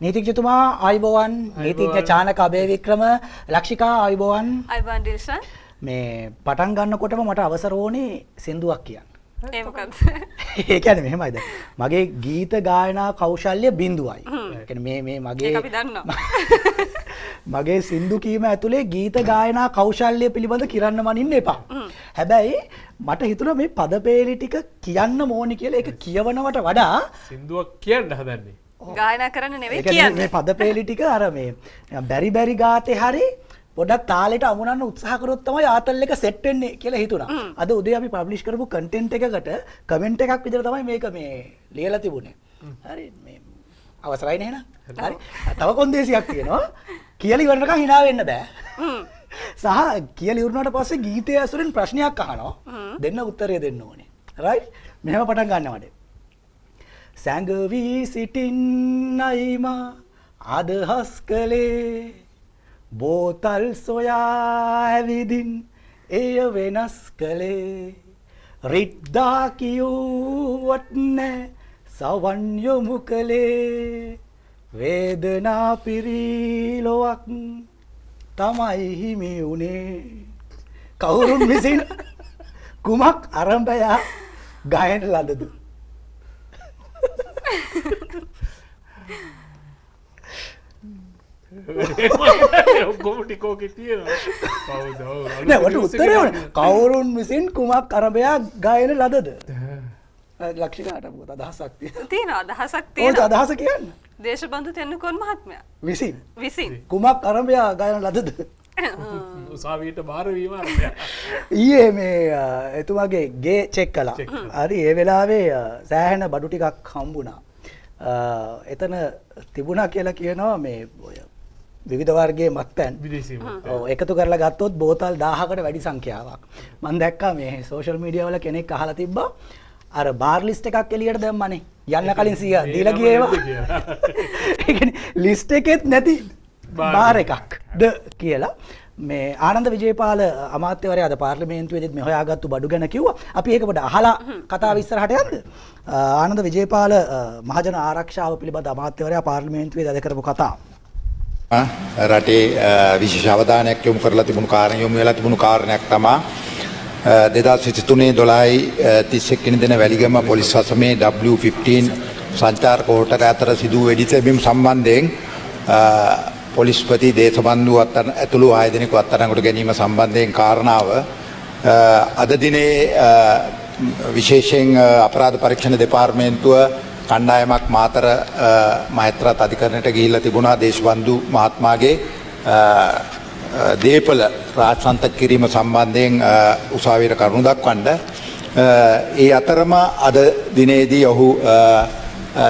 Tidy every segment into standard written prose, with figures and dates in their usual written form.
නීතිඥතුමා ආයුබෝවන් නීතිඥ චානක අබේවික්‍රම ලක්ෂිකා ආයුබෝවන් ආයුබෝවන් ඩිල්ෂන් මේ පටන් ගන්නකොටම මට අවසර වුණේ සින්දුවක් කියන්න. ඒ මොකද්ද? ඒ කියන්නේ මෙහෙමයිද මගේ ගීත ගායනා කෞශල්‍ය බිඳුවයි. ඒ කියන්නේ මේ මගේ ඒක අපි දන්නවා. මගේ සින්දු කීම ඇතුලේ ගීත ගායනා කෞශල්‍ය පිළිබඳ කිරන්න මනින්න එපා. හැබැයි මට හිතුණා මේ පදපේලි ටික කියන්න ඕනි කියලා ඒක කියවනවට වඩා සින්දුවක් කියන්න හදන්නේ. ගායනා කරන්න නෙවෙයි ඒ කියන්නේ කියන්නේ. මේ පදපේලි ටික අර මේ බැරි ගාතේ හරි පොඩක් තාලෙට අමුණන්න උත්සාහ කරොත් තමයි ආතල් එක සෙට් වෙන්නේ කියලා හිතුණා. අද උදේ අපි පබ්ලිෂ් කරපු කන්ටෙන්ට් එකකට කමෙන්ට් එකක් විතර තමයි මේක මේ ලියලා තිබුණේ. හරි මේ අවසරයි නේද? හරි. තව කොන්දේසියක් තියෙනවා. කියලා ඉවරනකම් hina වෙන්න බෑ. සහ කියලා ඉවරනාට පස්සේ ගීතය ඇසුරෙන් ප්‍රශ්නයක් අහනවා. දෙන්න උත්තරය දෙන්න ඕනේ. රයිට්? මෙහෙම පටන් ගන්නවද? සැඟවි සිටින්නයිමා අදහස් කළේ බෝතල් සොයා ඇවිදින් එය වෙනස් කළේ රිද්දා කියුවත් නෑ සවන් යොමු කළේ වේදනා පිරීලොවක් තමයි හිමි උනේ කවුරුන් විසින් කුමක් අරඹයා ගයන ලදද ඔක්කොම තියෙනවා. කවුද? නෑ වට උත්තරේ ඕනේ. කවුරුන් විසින් කුමක් අරඹයා ගයන ලදද? ලක්ෂිකාට මොකද අදහසක් තියෙනවා? තියෙනවා අදහසක් ඔය තියෙනවා. අදහස කියන්න. දේශබන්දු තෙන්නකෝන් මහත්මයා. විසින් කුමක් අරඹයා ගයන ලදද? උසාවියට බාර වීම අරඹයා. ඊයේ මේ එතුමාගේ ගේ චෙක් කළා. හරි ඒ වෙලාවේ සෑහෙන බඩු ටිකක් හම්බුණා. එතන තිබුණා කියලා කියනවා මේ ඔය විවිධ වර්ගයේ මත්පැන් විදේශී මත්පැන්. ඔව් එකතු කරලා ගත්තොත් බෝතල් 1000කට වැඩි සංඛ්‍යාවක්. මම දැක්කා මේ සෝෂල් මීඩියා වල කෙනෙක් අහලා තිබ්බා අර බාර් ලිස්ට් එකක් එළියට දැම්මනේ. යන්න කලින් 100 දීලා ගියේ ඒවා. ඒ කියන්නේ ලිස්ට් එකෙත් නැති බාර් එකක්ද කියලා මේ ආනන්ද විජේපාල අමාත්‍යවරයා අද පාර්ලිමේන්තුවේදීත් මේ හොයාගත්තු බඩු ගැන කිව්වා. අපි ඒක පොඩ්ඩක් අහලා කතාව ඉස්සරහට යන්න. ආනන්ද විජේපාල මහජන ආරක්ෂාව පිළිබඳ අමාත්‍යවරයා පාර්ලිමේන්තුවේදී අද කරපු කතාව. රටේ විශේෂ අවධානයක් යොමු කරලා තිබුණු කාරණා යොමු වෙලා තිබුණු කාරණයක් තමයි 2023 31 වෙනි දින වැලිගම පොලිස් වසමේ W15 සංචාරක හෝටල අතර සිදු වූ වෙඩි තැබීම සම්බන්ධයෙන් පොලිස්පති දේශබන්දු ඇතුළු 6 දෙනෙකු අත්අඩංගුවට ගැනීම සම්බන්ධයෙන් කාරණාව අද දිනේ විශේෂයෙන් අපරාධ පරීක්ෂණ දෙපාර්තමේන්තුව කණ්ඩායමක් මාතර මහේත්‍රාත් අධිකරණයට ගිහිල්ලා තිබුණා දේශබන්දු මහත්මයාගේ දේපල රාජසන්ත කිරීම සම්බන්ධයෙන් උසාවියට කරුණු දක්වන්න. ඒ අතරම අද දිනේදී ඔහු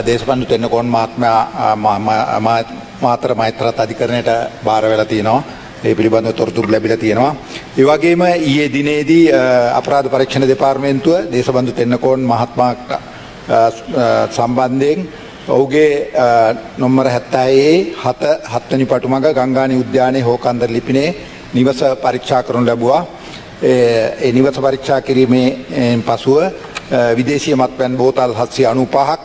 දේශබන්දු තෙන්නකෝන් මහත්මයා මාතර මහේත්‍රාත් අධිකරණයට බාර වෙලා තියෙනවා. ඒ පිළිබඳව තොරතුරු ලැබිලා තියෙනවා. ඒ වගේම ඊයේ දිනේදී අපරාධ පරීක්ෂණ දෙපාර්තමේන්තුව දේශබන්දු තෙන්නකෝන් මහත්මයාට සම්බන්ධයෙන් ඔහුගේ නොම්බර 76 වෙනි පටුමග ගංගානි උද්‍යානයේ හෝකන්දර ලිපිනේ නිවස පරීක්ෂා කරනු ලැබුවා. ඒ නිවස පරීක්ෂා කිරීමේ පසුව විදේශීය මත්පැන් බෝතල් 795ක්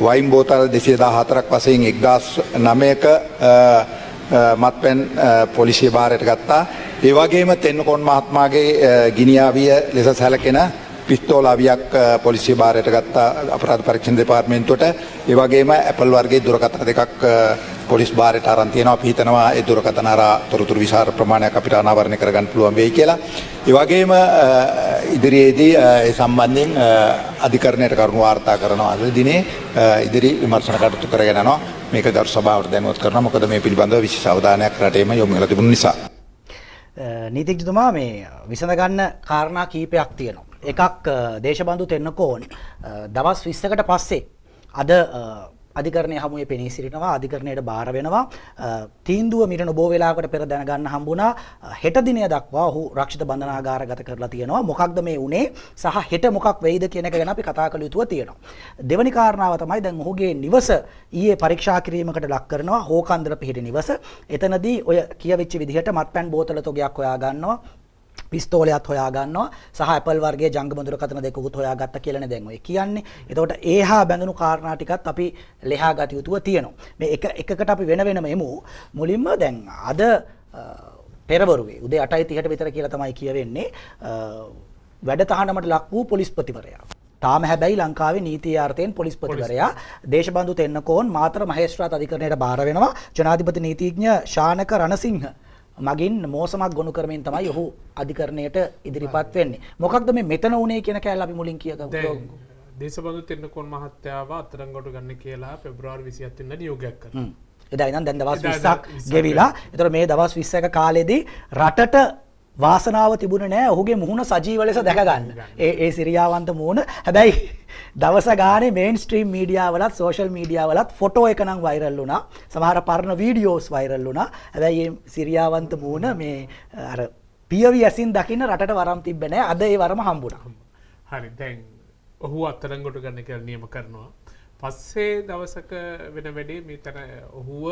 වයින් බෝතල් 214ක් වශයෙන් 1009ක මත්පැන් පොලිසිය බාරයට ගත්තා. ඒ වගේම තෙන්නකෝන් මහත්මයාගේ ගිනියාවිය ලෙස සැලකෙන පිස්තෝල අවියක් පොලිසිය බාරයට ගත්තා අපරාධ පරීක්ෂණ දෙපාර්තමේන්තුවට. ඒ වගේම ඇපල් වර්ගයේ දුරකථන දෙකක් පොලිස් බාරයට අරන් තියෙනවා. අපි හිතනවා ඒ දුරකථන හරහා තොරතුරු විසර ප්‍රමාණයක් අපිට අනාවරණය කරගන්න පුළුවන් වෙයි කියලා. ඒ වගේම ඉදිරියේදී ඒ සම්බන්ධයෙන් අධිකරණයට කරුණු වාර්තා කරනවා. අද දිනේ ඉදිරි විමර්ශන කටයුතු කරගෙන යනවා. මේක ගරු සභාවට දැනුවත් කරනවා. මොකද මේ පිළිබඳව විශේෂ අවධානයක් රටේම යොමු වෙලා තිබුණු නිසා. නීතිඥතුමා මේ විසඳ ගන්න කාරණා කීපයක් තියෙනවා. එකක් දේශබන්දු තෙන්නකෝන් දවස් 20කට පස්සේ අද අධිකරණයේ හමුවේ පෙනී සිටිනවා. අධිකරණයට බාර වෙනවා. තීන්දුව මිට නොබෝ වෙලාවකට පෙර දැනගන්න හම්බුණා. හෙට දිනය දක්වා ඔහු රක්ෂිත බන්ධනාගාරගත කරලා තියෙනවා. මොකක්ද මේ උනේ සහ හෙට මොකක් වෙයිද කියන එක ගැන අපි කතා කළ යුතුව තියෙනවා. දෙවැනි කාරණාව තමයි දැන් ඔහුගේ නිවස ඊයේ පරීක්ෂා කිරීමකට ලක් කරනවා. හෝකන්දර පිහිටි නිවස. එතනදී ඔය කියවිච්ච විදිහට මත්පැන් බෝතල තොගයක් හොයා ගන්නවා. පිස්තෝලයක් හොයාගන්නවා සහ Apple වර්ගයේ ජංගම දුරකථන දෙකකුත් හොයාගත්ත කියලානේ දැන් ඔය කියන්නේ. එතකොට ඒහා බැඳුණු කාරණා ටිකත් අපි ලෙහා ගත යුතුව තියෙනවා. මේ එකකට අපි වෙන වෙනම එමු. මුලින්ම දැන් අද පෙරවරුවේ උදේ 8:30ට විතර කියලා තමයි කියවෙන්නේ වැඩ තහනමට ලක් වූ පොලිස්පතිවරයා. තාම හැබැයි ලංකාවේ නීතිය අර්ථයෙන් පොලිස්පතිවරයා දේශබන්දු තෙන්නකෝන් මාතර මහේස්ත්‍රාත් අධිකරණයට බාර වෙනවා. ජනාධිපති නීතිඥ ශානක රණසිංහ මගින් මෝසමක් ගොනු කරමින් තමයි ඔහු අධිකරණයට ඉදිරිපත් වෙන්නේ. මොකක්ද මේ මෙතන උනේ කියන කැලේ අපි මුලින් කියගමු. දේශබන්දු තෙන්නකෝන් මහත්තයාව අත්අඩංගුවට ගන්න කියලා පෙබ්‍රුවාරි 27 වෙනිදා නියෝගයක් කරනවා. එදා ඉඳන් දැන් දවස් 20ක් ගෙවිලා. ඒතර මේ දවස් 21ක කාලෙදී රටට වාසනාව තිබුණේ නැහැ ඔහුගේ මුහුණ සජීව ලෙස දැක ගන්න. ඒ සිරියාවන්ත මුහුණ. හැබැයි දවස ගානේ මේන් ස්ට්‍රීම් මීඩියා වලත් සෝෂල් මීඩියා වලත් ෆොටෝ එක නම් වයිරල් වුණා. සමහර පරණ වීඩියෝස් වයිරල් වුණා. හැබැයි මේ සිරියාවන්ත මුහුණ මේ අර පියවි ඇසින් දකින්න රටට වරම් තිබ්බේ නැහැ. අද ඒ වරම හම්බුණා. හරි දැන් ඔහු අත්අඩංගුවට ගන්න කියලා නියම කරනවා. පස්සේ දවසක වෙන වැඩේ මෙතන ඔහුව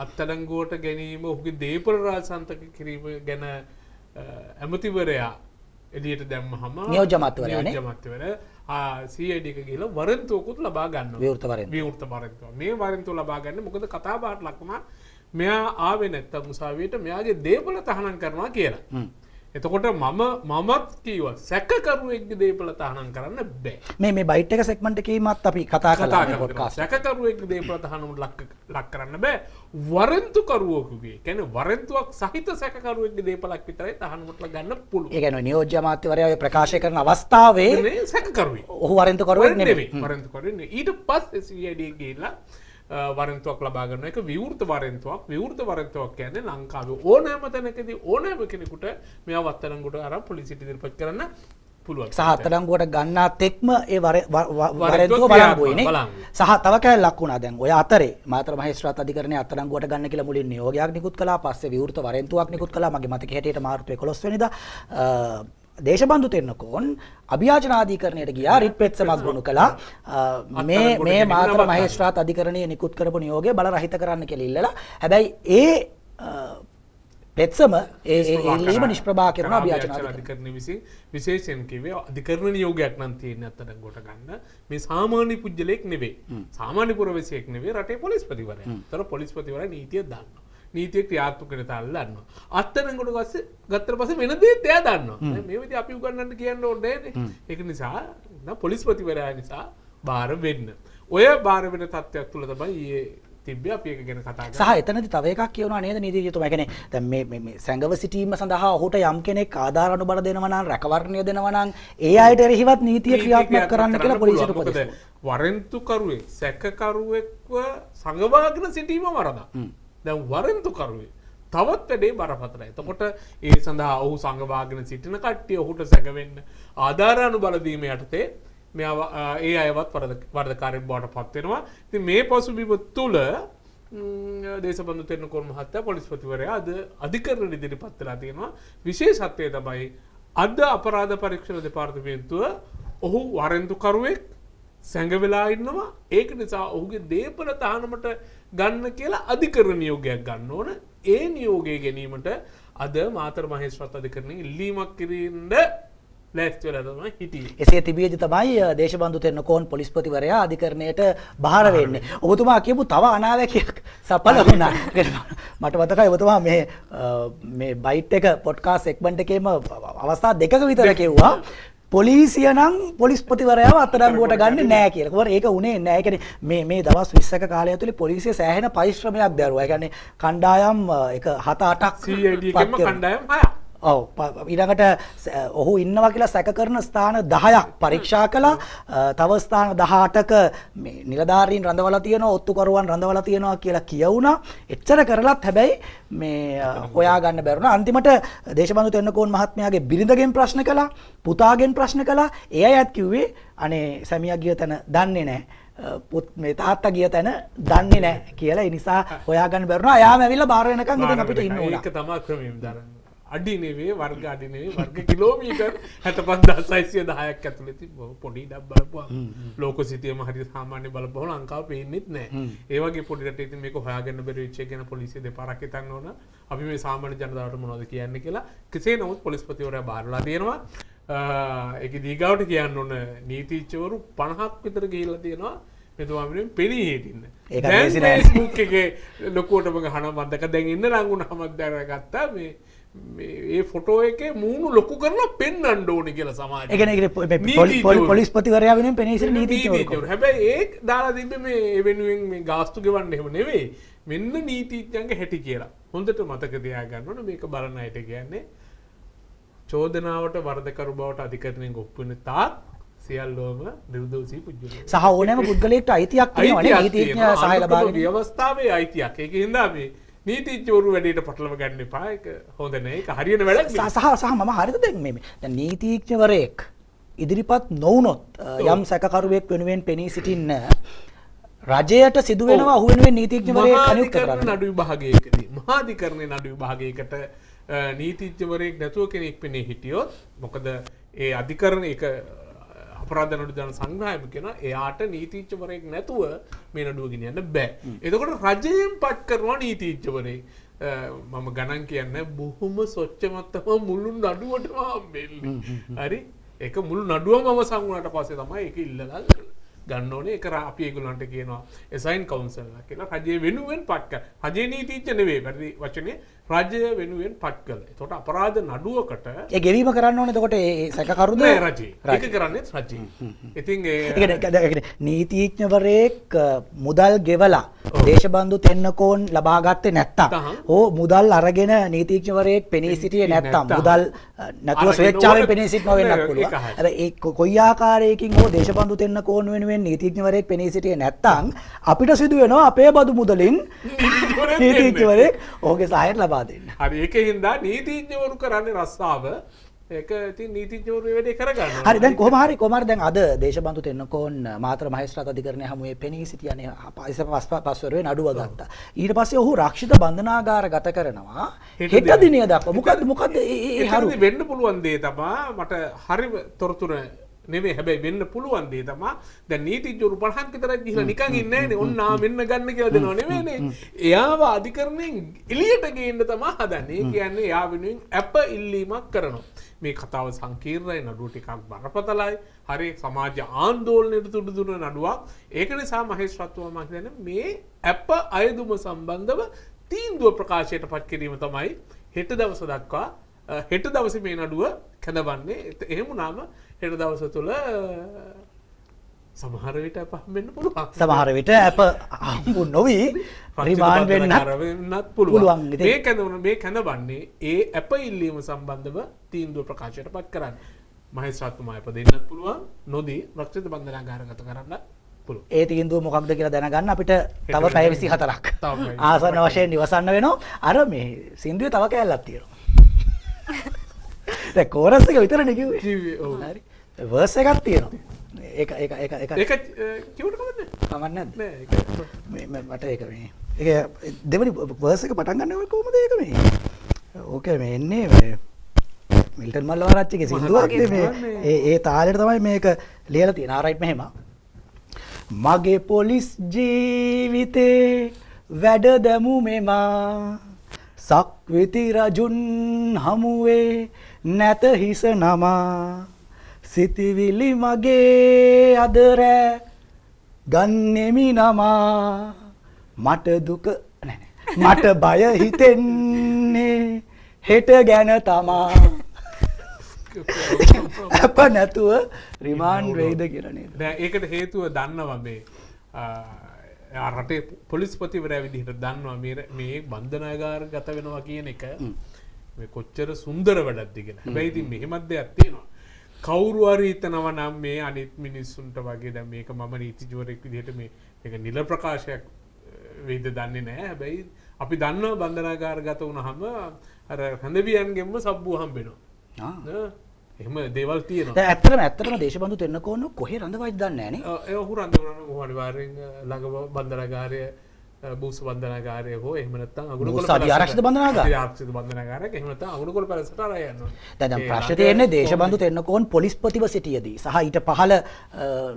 අත්අඩංගුවට ගැනීම ඔහුගේ දේපොළ රාජසන්තක කිරීම ගැන ඇමතිවරයා එළියට දැම්මහම නියෝජ්‍ය අමාත්‍යවරයානේ CID එක ගිහලා වරන්තුවකුත් ලබා ගන්නවා. විවෘත වරන්තුව. විවෘත වරන්තුව. මේ වරන්තුව ලබා ගන්න මොකද කතා බහට ලක් වුණා මෙයා ආවේ නැත්තම් උසාවියට මෙයාගේ දේපොළ තහනම් කරනවා කියලා. එතකොට මමත් කිව්වා සැකකරුවෙක්ගේ දේපොළ තහනම් කරන්න බෑ. මේ බයිට් එක සෙග්මන්ට් එකේමත් අපි කතා කළා මේ පොඩ්කාස්ට්. සැකකරුවෙක්ගේ දේපොළ තහනමට ලක් කරන්න බෑ. වරන්තුකරුවෙකුගේ කියන්නේ වරන්තුවක් සහිත සැකකරුවෙක්ගේ දේපොළක් විතරයි තහනමට ගන්න පුළුවන්. ඒ කියන්නේ නියෝජ්‍ය අමාත්‍යවරයා ඔය ප්‍රකාශ කරන අවස්ථාවේ මේ සැකකරුවෙක්. ඔහු වරන්තුකරුවෙක් නෙමෙයි. වරන්තුකරුවෙක් නෙමෙයි. ඊට පස්සේ CID ගිහිල්ලා වරන්තුවක් ලබා ගන්න එක විවෘත වරන්තුවක්. විවෘත වරන්තුවක් කියන්නේ ලංකාවේ ඕනෑම තැනකදී ඕනෑම කෙනෙකුට මෙයා අත්අඩංගුවට අරන් පොලිසියට ඉදිරිපත් කරන්න පුළුවන්. සහ අත්අඩංගුවට ගන්නාත් එක්ම ඒ වරන්තුව බලංගුවේනේ. සහ තව කැලලක් වුණා දැන් ඔය අතරේ මාතර මහේස්ත්‍රාත් අධිකරණයේ අත්අඩංගුවට ගන්න කියලා මුලින් නියෝගයක් නිකුත් කළා. පස්සේ විවෘත වරන්තුවක් නිකුත් කළා. මගේ මතක හැටියට මාර්තු 11 වෙනිදා දේශබන්දු තෙන්නකෝන් අභියාචනාධිකරණයට ගියා රිට් පෙත්සමක් ගොනු කළා. මේ මාතර මහේස්ත්‍රාත් අධිකරණයේ නිකුත් කරපු නියෝගය බල රහිත කරන්න කියලා ඉල්ලලා. හැබැයි ඒ පෙත්සම ඒ ඉල්ලීම නිෂ්ප්‍රභා කරන අභියාචනාධිකරණය විසින් විශේෂයෙන් කිව්වේ අධිකරණ නියෝගයක් නම් තියෙන අත්අඩංගුවට ගන්න මේ සාමාන්‍ය පුජ්‍යලෙක් නෙවෙයි. සාමාන්‍ය පුරවැසියෙක් නෙවෙයි රටේ පොලිස්පතිවරයා. ඒතර පොලිස්පතිවරයා නීතිය දන්නවා. නීතිය ක්‍රියාත්මක වෙන තාල දන්නවා. අත්අඩංගුවට ගත්තට පස්සේ වෙන දේත් එයා දන්නවා. මේ විදිහ අපි උගන්වන්න කියන්න ඕනේ නෑනේ. ඒක නිසා පොලිස්පතිවරයා නිසා බාර වෙන්න. ඔය බාර වෙන තත්ත්වයක් තුල තමයි ඊයේ තිබ්බේ අපි ඒක ගැන කතා කරා. සහ එතනදී තව එකක් කියනවා නේද නීතිඥතුමා. ඒ කියන්නේ දැන් මේ සැඟව සිටීම සඳහා ඔහුට යම් කෙනෙක් ආධාර අනුබල දෙනවා නම් රැකවරණය දෙනවා නම් ඒ අයට එරෙහිවත් නීතිය ක්‍රියාත්මක කරන්න කියලා පොලිසියට උපදෙස් දෙනවා. වරන්තුකරුවෙක් සැකකරුවෙක්ව සංගවාගෙන සිටීම වරදක්. දැන් වරන්තුකරුවෙක් තවත් වැඩේ බරපතලයි. එතකොට ඒ සඳහා ඔහු සංගවාගෙන සිටින කට්ටිය ඔහුට සැකවෙන්න ආධාර අනුබල දීම යටතේ මෙයා ඒ අයවත් වරදකාරයෙක් බවට පත් වෙනවා. ඉතින් මේ පසුබිම තුල දේශබන්දු තෙන්නකෝන් මහත්තයා පොලිස්පතිවරයා අද අධිකරණ ඉදිරිපත් වෙලා තියෙනවා. විශේෂත්වය තමයි අද අපරාධ පරීක්ෂණ දෙපාර්තමේන්තුව ඔහු වරන්තුකරුවෙක් සැඟවෙලා ඉන්නවා. ඒක නිසා ඔහුගේ දේපල තහනමට ගන්න කියලා අධිකරණ නියෝගයක් ගන්න ඕන. ඒ නියෝගය ගැනීමට අද මාතර මහේස්ත්‍රාත් අධිකරණයෙන් ඉල්ලීමක් කිරීමද ලෑස්ති වෙලා තමයි හිටියේ. එසේ තිබියදී තමයි දේශබන්දු තෙන්නකෝන් පොලිස්පතිවරයා අධිකරණයට බාර වෙන්නේ. ඔබතුමා කියපු තව අනාවැකියක් සඵල වුණා. මට මතකයි ඔබතුමා මේ බයිට් එක පොඩ්කාස්ට් සෙග්මන්ට් එකේම අවස්ථා දෙකක විතර කිව්වා පොලිසිය නම් පොලිස්පතිවරයාව අත්අඩංගුවට ගන්නේ නැහැ කියලා. කොහොමද ඒක උනේ නැහැ. ඒ කියන්නේ මේ දවස් 20ක කාලය ඇතුලේ පොලිසිය සෑහෙන පරිශ්‍රමයක් දැරුවා. ඒ කියන්නේ කණ්ඩායම් එක 7-8ක් CID එකෙන්ම කණ්ඩායම් 6ක්. ඔව් ඊළඟට ඔහු ඉන්නවා කියලා සැක කරන ස්ථාන 10ක් පරීක්ෂා කළා. තව ස්ථාන 18ක මේ නිලධාරීන් රඳවලා තියෙනවා, ඔත්තුකරුවන් රඳවලා තියෙනවා කියලා කියවුණා. එච්චර කරලත් හැබැයි මේ හොයාගන්න බැරුණා. අන්තිමට දේශබන්දු තෙන්නකෝන් මහත්මයාගේ බිරිඳගෙන් ප්‍රශ්න කළා, පුතාගෙන් ප්‍රශ්න කළා. ඒ අයත් කිව්වේ අනේ සැමියා ගිය තැන දන්නේ නැහැ. මේ තාත්තා ගිය තැන දන්නේ නැහැ කියලා. ඒ නිසා හොයාගන්න බැරුණා. එයාම ඇවිල්ලා බාර වෙනකන් ඉතින් අපිට ඉන්න ඕන. ඒක තමයි ක්‍රමයෙන් දරන්නේ. අඩි නෙවෙයි වර්ග අඩි නෙවෙයි වර්ග කිලෝමීටර් 75610ක් ඇතුළේ තිබ්බ පොඩි ඩබ් බලපුවා ලෝක සිතියම හරි සාමාන්‍ය බලපුවම ලංකාව පේන්නෙත් නැහැ. ඒ වගේ පොඩි රටේ ඉතින් මේක හොයාගන්න බැරි වෙච්ච එක ගැන පොලිසිය දෙපාරක් හිතන්න ඕන. අපි මේ සාමාන්‍ය ජනතාවට මොනවද කියන්නේ කියලා. කෙසේ නමුත් පොලිස්පතිවරයා බාරලා තියෙනවා. ඒක දීගාවට කියන්න ඕන නීතිඥවරු 50ක් විතර ගිහිල්ලා තියෙනවා. මෙතුමාමිනෙන් පෙනී හිටින්න. දැන් Facebook එකේ ලොකුවටම ගහන මන්දක දැන් ඉන්න රංගුණාමත් දැනගත්තා මේ ෆොටෝ එකේ මූණු ලොකු කරලා පෙන්වන්න ඕනේ කියලා සමාජයට. ඒ කියන්නේ පොලිස්පතිවරයා වෙනුවෙන් පෙනී සිටින නීතිඥවරු. හැබැයි ඒක දාලා තිබ්බේ මේ වෙනුවෙන් මේ ගාස්තු ගෙවන්න එහෙම නෙවෙයි. මෙන්න නීතිඥයන්ගේ හැටි කියලා. හොඳට මතක තියාගන්න ඕනේ මේක බලන අයට කියන්නේ චෝදනාවට වරදකරු බවට අධිකරණයෙන් ඔප්පු වෙන තාක් සියල්ලෝම නිර්දෝෂී පුද්ගලයෝ. සහ ඕනෑම පුද්ගලයෙක්ට අයිතියක් තියෙනවා නීතිඥ සහාය ලබා ගැනීම. ව්‍යවස්ථාවේ අයිතියක්. ඒකින්ද අපි නීතිඥවරු වැඩේට පටලව ගන්න එපා. ඒක හොඳ නෑ. ඒක හරියන වැඩක් නෙවෙයි. සහ මම හරියට දැන් මේ දැන් නීතිඥවරයෙක් ඉදිරිපත් නොවුනොත් යම් සැකකරුවෙක් වෙනුවෙන් පෙනී සිටින්න රජයට සිදු වෙනවා ඔහු වෙනුවෙන් නීතිඥවරයෙක් අනියුක්ත කරන්න. නඩු විභාගයකදී මහාධිකරණයේ නඩු විභාගයකට නීතිඥවරයෙක් නැතුව කෙනෙක් පෙනී හිටියොත් මොකද ඒ අධිකරණ ඒක අපරාධ නඩු දාන සංග්‍රහයම කියනවා එයාට නීතිඥවරයෙක් නැතුව මේ නඩුව ගෙනියන්න බෑ. එතකොට රජයෙන් පත් කරනවා නීතිඥවරයෙක්. මම ගණන් කියන්නේ බොහොම සොච්චමත්තම මුළු නඩුවටම හම්බෙන්නේ. හරි? ඒක මුළු නඩුවම අවසන් වුණාට පස්සේ තමයි ඒක ඉල්ලලා ගන්න ඕනේ. ඒක අපි ඒගොල්ලන්ට කියනවා එසයින් කවුන්සල්ලා කියලා. රජය වෙනුවෙන් පත් කර. රජයේ නීතිඥ නෙවෙයි. වැඩි වචනේ රජය වෙනුවෙන් පත් කළා. එතකොට අපරාධ නඩුවකට ඒ ගෙවීම කරන්න ඕනේ. එතකොට ඒ සැකකරුද නෑ රජය. ඒක කරන්නේ රජය. ඉතින් ඒ නීතිඥවරයෙක් මුදල් ගෙවලා දේශබන්දු තෙන්නකෝන් ලබා ගත්තේ නැත්තම් ඕ මුදල් අරගෙන නීතිඥවරයෙක් පෙනී සිටියේ නැත්තම් මුදල් නැතුව ස්වේච්ඡාවෙන් පෙනී සිටිනවා වෙන්නත් පුළුවන්. හැබැයි ඒ කොයි ආකාරයකින් හෝ දේශබන්දු තෙන්නකෝන් වෙනුවෙන් නීතිඥවරයෙක් පෙනී සිටියේ නැත්තම් අපිට සිදු වෙනවා අපේ බදු මුදලින් නීතිඥවරයෙක් ඔහුගේ සහාය ලබා දෙන්න. හරි ඒකෙන්ද නීතිඥවරු කරන්නේ රස්සාව. ඒක ඉතින් නීතිඥවරු මේ වැඩේ කරගන්නවා. හරි දැන් කොහොම හරි දැන් අද දේශබන්දු තෙන්නකෝන් මාතර මහේස්ත්‍රාත් අධිකරණයේ හමුවේ පෙනී සිටියනේ පස්වරුවේ නඩුව ගත්තා. ඊට පස්සේ ඔහු රක්ෂිත බන්ධනාගාර ගත කරනවා. හෙට දිනය දක්වා මොකද්ද ඒ හරු වෙන්න පුළුවන් දේ තමයි මට හරි තොරතුරු නෙවෙයි හැබැයි වෙන්න පුළුවන් දේ තමයි දැන් නීතිඥවරු 50ක් විතර ගිහිලා නිකන් ඉන්නේ නැහැනේ ඔන්න මෙන්න ගන්න කියලා දෙනව නෙවෙයිනේ එයාව අධිකරණයෙන් එළියට ගේන්න තමයි හදන්නේ කියන්නේ එයා වෙනුවෙන් අප ඉල්ලීමක් කරනවා මේ කතාව සංකීර්ණයි නඩුව ටිකක් බරපතලයි හරි සමාජ ආందోලනයට තුඩු දුන නඩුවක් ඒක නිසා මහේස්ත්‍රාත්වම මම කියන්නේ මේ අප අයදුම සම්බන්ධව තීන්දුව ප්‍රකාශයට පත් කිරීම තමයි හෙට දවස දක්වා හෙට දවසේ මේ නඩුව කැඳවන්නේ එහෙම වුණාම හෙට දවස තුල සමහර විට අප හම්බෙන්න පුළුවන්. සමහර විට අප හම්බු නොවි රිමාන්ඩ් වෙන්නත් පුළුවන්. මේ කැඳවන්නේ ඒ අප ඉල්ලීම සම්බන්ධව තීන්දුව ප්‍රකාශයට පත් කරන්නේ. මහේස්ත්‍රාත්තුමා අප දෙන්නත් පුළුවන්. නොදී රක්ෂිත බන්ධනාගාරගත කරන්න පුළුවන්. ඒ තීන්දුව මොකක්ද කියලා දැනගන්න අපිට තව පැය 24ක් ආසන්න වශයෙන් ඉවසන්න වෙනවා. අර මේ සින්දුවේ තව කෑල්ලක් තියෙනවා. දැන් කෝරස් එක විතරනේ කිව්වේ. හරි. වර්ස් එකක් තියෙනවා. ඒක කිව්වට කමක් නැද්ද? නෑ ඒක මට ඒක දෙවෙනි වර්ස් එක පටන් ගන්න ඕනේ කොහොමද ඒක මේ? ඕකේ මේ එන්නේ මේ මිල්ටන් මල්ලවරච්චිගේ සින්දුවක් මේ ඒ තාලෙට තමයි මේක ලියලා තියෙන. ආරයිට් මෙහෙම. මගේ පොලිස් ජීවිතේ වැඩ දැමු මෙමා සක්විති රජුන් හමුවේ නැත හිස නමා සිතිවිලි මගේ අදරෑ ගන්නෙමි නමා මට දුක මට බය හිතෙන්නේ හෙට ගැන තමා අප නැතුව රිමාන්ඩ් වෙයිද කියලා නේද? දැන් ඒකට හේතුව දන්නවා මේ රටේ පොලිස්පතිවරයා විදිහට දන්නවා මේ බන්ධනාගාර ගත වෙනවා කියන එක මේ කොච්චර සුන්දර වැඩක්ද කියලා. හැබැයි ඉතින් මෙහෙමත් දෙයක් තියෙනවා. කවුරු හරි හිතනවා නම් මේ අනිත් මිනිස්සුන්ට වගේ දැන් මේක මම නීතිඥවරයෙක් විදිහට මේක නිල ප්‍රකාශයක් වෙයිද දන්නේ නැහැ. හැබැයි අපි දන්නවා බන්ධනාගාර ගත වුණාම අර හඳවියන්ගෙන්ම සබ්බුව හම්බෙනවා. එහෙම දේවල් තියෙනවා. දැන් ඇත්තටම දේශබන්දු තෙන්නකෝන් කොහේ රඳවයිද දන්නේ නැහැ නේ. ඔහු රඳවනවා අනිවාර්යෙන් ළඟම බන්ධනාගාරය බූස බන්ධනාගාරය හෝ එහෙම නැත්නම් බූස අධිආරක්ෂිත බන්ධනාගාරය. ආරක්ෂිත බන්ධනාගාරයක් එහෙම නැත්නම් අගුණකොළ පැලසට අරන් යනවා. දැන් ප්‍රශ්නේ තියෙන්නේ දේශබන්දු තෙන්නකෝන් පොලිස්පතිව සිටියේදී සහ ඊට පහළ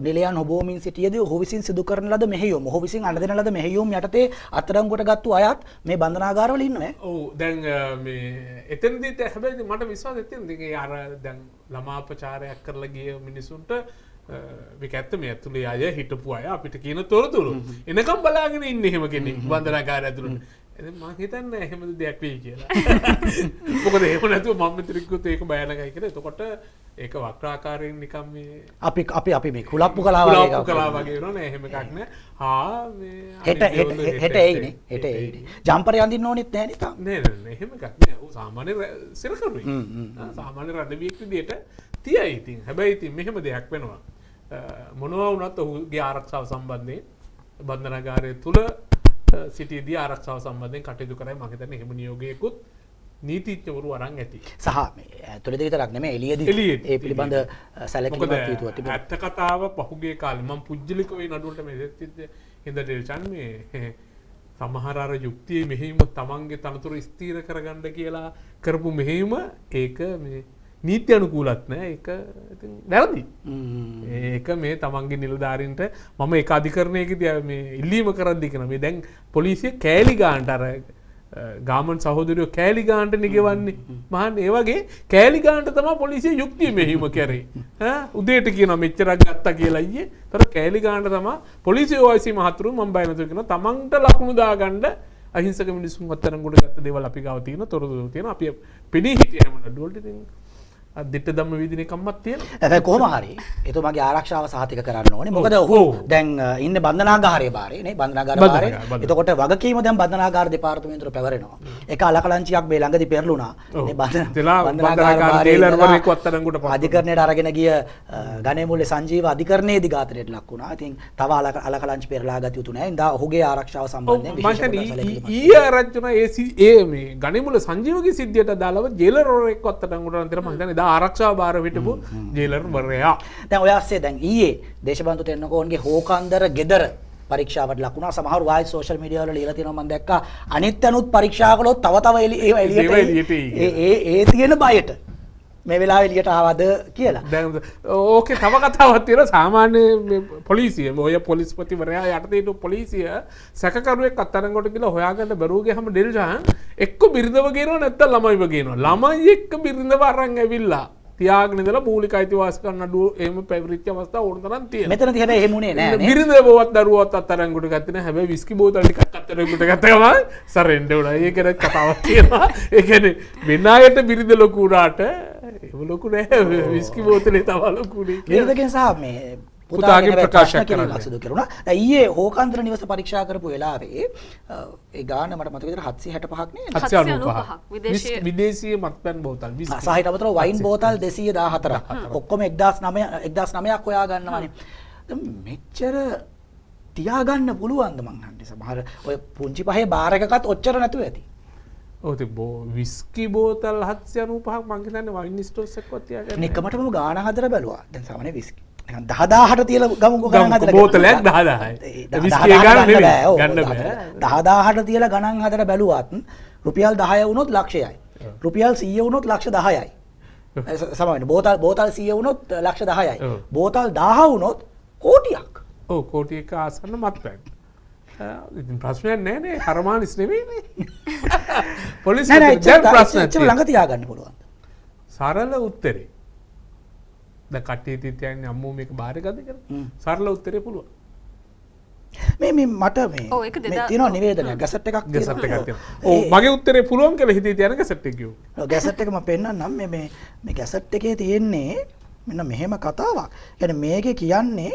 නිලයන් ඔබෝමින් සිටියේදී ඔහු විසින් සිදු කරන ලද මෙහෙයුම් ඔහු විසින් අණ දෙන ලද මෙහෙයුම් යටතේ අත්අඩංගුවට ගත්තු අයත් මේ බන්ධනාගාරවල ඉන්නවා. ඔව් දැන් මේ එතනදිත් හැබැයි මට විශ්වාසයක් තියෙනවා අර දැන් ළමාපචාරයක් කරලා ගිය මිනිසුන්ට මේක ඇත්ත මේ ඇතුලේ අය හිටපු අය අපිට කියන තොරතුරු එනකම් බලාගෙන ඉන්නේ එහෙම කෙනෙක් බන්ධනාගාරය ඇතුළට. ඉතින් මම හිතන්නේ එහෙම දෙයක් වෙයි කියලා. මොකද එහෙම නැතුව මම මෙතනිකුත් ඒක බයනගයි කියලා. එතකොට ඒක වක්‍රාකාරයෙන් නිකම් මේ අපි මේ කුලප්පු කලාව වගේ වෙනවනේ එහෙම එකක් නෑ. හෙට එයිනේ හෙට එයිනේ. ජම්පර් යන්දින්න ඕනෙත් නැහැ නේ තාම. නෑ එහෙම එකක් නෑ. ਉਹ සාමාන්‍ය සිරකරුයි. සාමාන්‍ය රණවියෙක් විදියට තියයි ඉතින්. හැබැයි ඉතින් මෙහෙම දෙයක් වෙනවා. මොනවා වුණත් ඔහුගේ ආරක්ෂාව සම්බන්ධයෙන් බන්ධනාගාරය තුල සිටියේදී ආරක්ෂාව සම්බන්ධයෙන් කටයුතු කරයි මම හිතන්නේ එහෙම නියෝගයකුත් නීතිඥවරු අරන් ඇති. සහ මේ ඇතුළේදී විතරක් නෙමෙයි එළියේදී ඒ පිළිබඳ සැලකිලිමත් යුතුව තිබෙනවා. ඇත්ත කතාව පහුගිය කාලේ මම පුජ්‍යලිකව මේ නඩුවට මෙහෙත් හින්ද ඩෙල්චන් මේ සමහර අර යුක්තියේ මෙහෙයුම තමන්ගේ තනතුරු ස්ථීර කරගන්න කියලා කරපු මෙහෙයුම ඒක මේ නීති අනුකූලත් නෑ ඒක ඉතින් වැරදි. ඒක මේ තමන්ගේ නිලධාරීන්ට මම ඒක අධිකරණයකදී මේ ඉල්ලීම කරද්දී කියන මේ දැන් පොලිසිය කෑලි ගානට අර ගාමන් සහෝදරයෝ කෑලි ගානට නිගවන්නේ. මහන් ඒ වගේ කෑලි ගානට තමයි පොලිසිය යුක්තිය මෙහෙයුම කරේ. උදේට කියනවා මෙච්චරක් ගත්තා කියලා අයියේ. තර කෑලි ගානට තමයි පොලිසිය OIC මහතුරු මම බය නැතුව කියනවා තමන්ට ලකුණු දාගන්න අහිංසක මිනිසුන් අත්තරංගුවට ගත්ත දේවල් අපි ගාව තියෙන තොරතුරු තියෙන අපි පිණී හිටියම නඩුවලට ඉතින් අදිට දම්ම විදින කම්මත් තියෙනවා. හැබැයි කොහොම හරි එතුමාගේ ආරක්ෂාව සහතික කරන්න ඕනේ. මොකද ඔහු දැන් ඉන්නේ බන්ධනාගාරයේ බාරේ නේ බන්ධනාගාර බාරේ. එතකොට වගකීම දැන් බන්ධනාගාර දෙපාර්තමේන්තුවට පැවරෙනවා. ඒක අලකලංචියක් මේ ළඟදී පෙරළුණා. මේ බන්ධනාගාර ජේලර්වරයෙක් අත්අඩංගුවට පත් අධිකරණයට අරගෙන ගිය ගණේමුල්ලේ සංජීව අධිකරණයේදී ඝාතනයට ලක් වුණා. ඉතින් තව අලකලංචි පෙරලා ගත යුතු නැහැ. ඉඳා ඔහුගේ ආරක්ෂාව සම්බන්ධයෙන් විශේෂ ඊයේ රජුනා ඒ මේ ගණේමුල්ලේ සංජීවගේ සිද්ධියට අදාළව ජේලර්වරයෙක් අත්අඩංගුවට අරන් තියලා මම හිතන්නේ ආරක්ෂා භාර හිටපු ජේලර්වරයා. දැන් ඔය ASCII දැන් ඊයේ දේශබන්දු තෙන්නකෝන්ගේ හෝකන්දර ගෙදර පරීක්ෂාවට ලක් වුණා. සමහර වායි සෝෂල් මීඩියා වල ලියලා තියෙනවා මම දැක්කා. අනිත් අනුත් පරීක්ෂා කළොත් තව එළියට ඒ තියෙන බයට මේ වෙලාවේ එළියට ආවද කියලා. දැන් ඕකේ තව කතාවක් තියෙනවා. සාමාන්‍ය පොලිසිය ඔය පොලිස්පතිවරයා යටතේ ඉන්න පොලිසිය සැකකරුවෙක් අත්අඩංගුවට ගිහලා හොයාගන්න බැරුව ගියාම ඩෙල්ජාන් එක්ක බිරිඳව ගේනවා නැත්නම් ළමයිව ගේනවා. ළමයි එක්ක බිරිඳව අරන් ඇවිල්ලා තියාගෙන ඉඳලා මූලික අයිතිවාසිකම් නඩුව එහෙම පැවරිච්ච අවස්ථා ඕන තරම් තියෙනවා. මෙතනදී හැබැයි එහෙම උනේ නෑ නේ. බිරිඳවවත් දරුවවත් අත්අඩංගුවට ගත්තේ නෑ. හැබැයි විස්කි බෝතල් ටිකක් අත්අඩංගුවට ගත්ත ගමන් සරෙන්ඩ් වුණා. ඒක ගැන කතාවක් තියෙනවා. ඒ කියන්නේ වෙනායට බිරිඳ ලොකු උනාට ඒව ලොකු නෑ. විස්කි බෝතලේ තව ලොකුනේ. බිරිඳගෙන් සහ මේ පුතාගේ ප්‍රකාශයක් කරලා සිදු කරුණා. දැන් ඊයේ හෝකන්දර නිවස පරීක්ෂා කරපු වෙලාවේ ඒ ගාන මට මතක විදිහට 765ක් නේ 795 විදේශීය මත්පැන් බෝතල් 20 සාහිත අමතරව වයින් බෝතල් 214ක් ඔක්කොම 1009ක් හොයා ගන්නවානේ. මෙච්චර තියාගන්න පුළුවන්ද මං අහන්නේ. සමහර ඔය පුංචි පහේ බාර් එකකත් ඔච්චර නැතුව ඇති. ඔව් ඉතින් විස්කි බෝතල් 795ක් මං හිතන්නේ වයින් ස්ටෝර්ස් එකකවත් තියාගන්න. නිකමටම ගාන හදලා බැලුවා. දැන් සාමාන්‍ය විස්කි 10000ට තියලා ගමුකෝ ගණන් හදලා බෝතලයක් 10000යි. විස්කි එක ගන්න නෙවෙයි ගන්න බෑ. 10000ට තියලා ගණන් හදලා බැලුවත් රුපියල් 10 වුණොත් ලක්ෂයයි. රුපියල් 100 වුණොත් ලක්ෂ 10යි. සමහරවිට බෝතල් 100 වුණොත් ලක්ෂ 10යි. බෝතල් 1000 වුණොත් කෝටියක්. ඔව් කෝටියක ආසන්න මත්පැන්. ඉතින් ප්‍රශ්නයක් නෑ නේ හරමානිස් නෙවෙයිනේ. පොලිසිය දැන් ප්‍රශ්නයක් ළඟ තියාගන්න පුළුවන්. සරල උත්තරේ දැන් කට්ටිය තියන්නේ අම්මෝ මේක බාහිර ගද කියලා. සරල උත්තරේ පුළුවන්. මේ මට මේ තියෙනවා නිවේදනයක් ගැසට් එකක් තියෙනවා. ඔව් මගේ උත්තරේ පුළුවන් කියලා හිතේ තියන ගැසට් එක කිව්වා. ඔව් ගැසට් එක මම පෙන්නන්නම් මේ ගැසට් එකේ තියෙන්නේ මෙන්න මෙහෙම කතාවක්. يعني මේකේ කියන්නේ